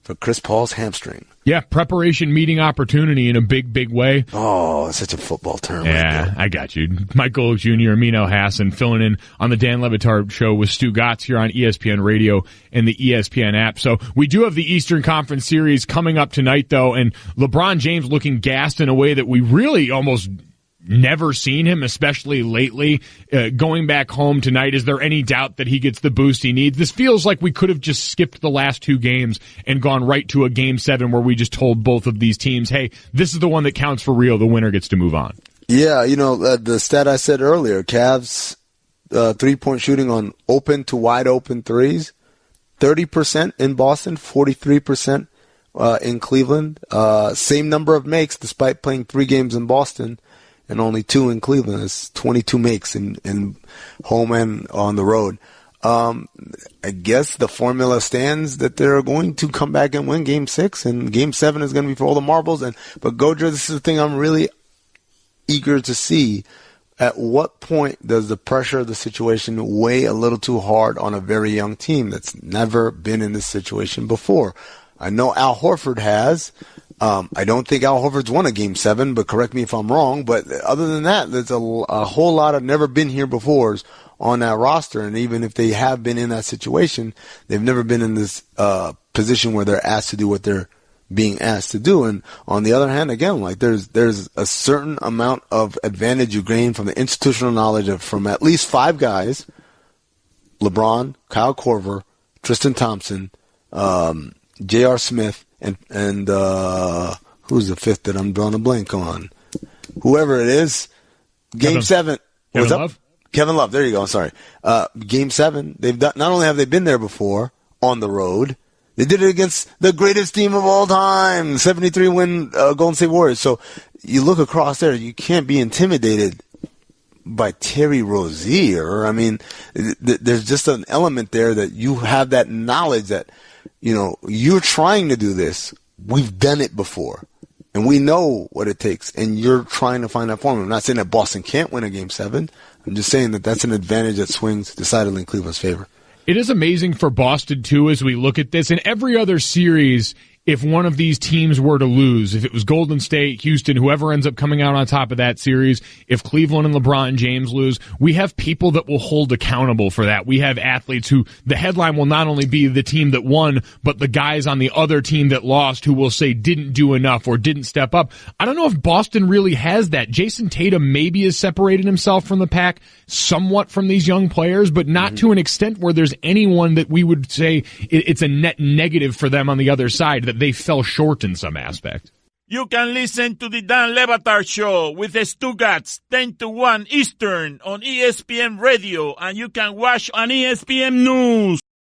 for Chris Paul's hamstring. Yeah, preparation meeting opportunity in a big, big way. Oh, it's such a football term. Yeah, right, I got you. Golic Jr., Amin Elhassan filling in on the Dan Le Batard Show with Stugotz here on ESPN Radio and the ESPN app. So we do have the Eastern Conference Series coming up tonight, though, and LeBron James looking gassed in a way that we really almost never seen him, especially lately. Going back home tonight, is there any doubt that he gets the boost he needs? This feels like we could have just skipped the last 2 games and gone right to a Game 7 where we just told both of these teams, hey, this is the one that counts for real. The winner gets to move on. Yeah, the stat I said earlier, Cavs 3-point shooting on open to wide open threes, 30% in Boston, 43% in Cleveland. Same number of makes despite playing 3 games in Boston and only 2 in Cleveland. It's 22 makes in home and on the road. I guess the formula stands that they're going to come back and win Game 6, and Game 7 is going to be for all the marbles. But Gojo, this is the thing I'm really eager to see. At what point does the pressure of the situation weigh a little too hard on a very young team that's never been in this situation before? I know Al Horford has. I don't think Al Horford's won a Game 7, but correct me if I'm wrong. But other than that, there's a whole lot of never been here befores on that roster. And even if they have been in that situation, they've never been in this position where they're asked to do what they're being asked to do. And on the other hand, again, like there's a certain amount of advantage you gain from the institutional knowledge from at least 5 guys: LeBron, Kyle Korver, Tristan Thompson, J.R. Smith, and who's the 5th that I'm drawing a blank on? Whoever it is. Game 7. Kevin Love? Kevin Love. There you go. I'm sorry. Game 7. They've done, not only have they been there before on the road, they did it against the greatest team of all time, 73-win Golden State Warriors. So you look across there, you can't be intimidated by Terry Rozier. I mean, there's just an element there that you have that knowledge that, you're trying to do this. We've done it before, and we know what it takes, and you're trying to find that formula. I'm not saying that Boston can't win a Game 7. I'm just saying that that's an advantage that swings decidedly in Cleveland's favor. It is amazing for Boston, too, as we look at this. In every other series, if one of these teams were to lose, if it was Golden State, Houston, whoever ends up coming out on top of that series, if Cleveland and LeBron James lose, we have people that will hold accountable for that. We have athletes who the headline will not only be the team that won, but the guys on the other team that lost who will say didn't do enough or didn't step up. I don't know if Boston really has that. Jason Tatum maybe has separated himself from the pack somewhat from these young players, but not to an extent where there's anyone that we would say it's a net negative for them on the other side, that they fell short in some aspect. You can listen to the Dan Le Batard Show with Stugotz 10 to 1 Eastern on ESPN Radio, and you can watch on ESPN News.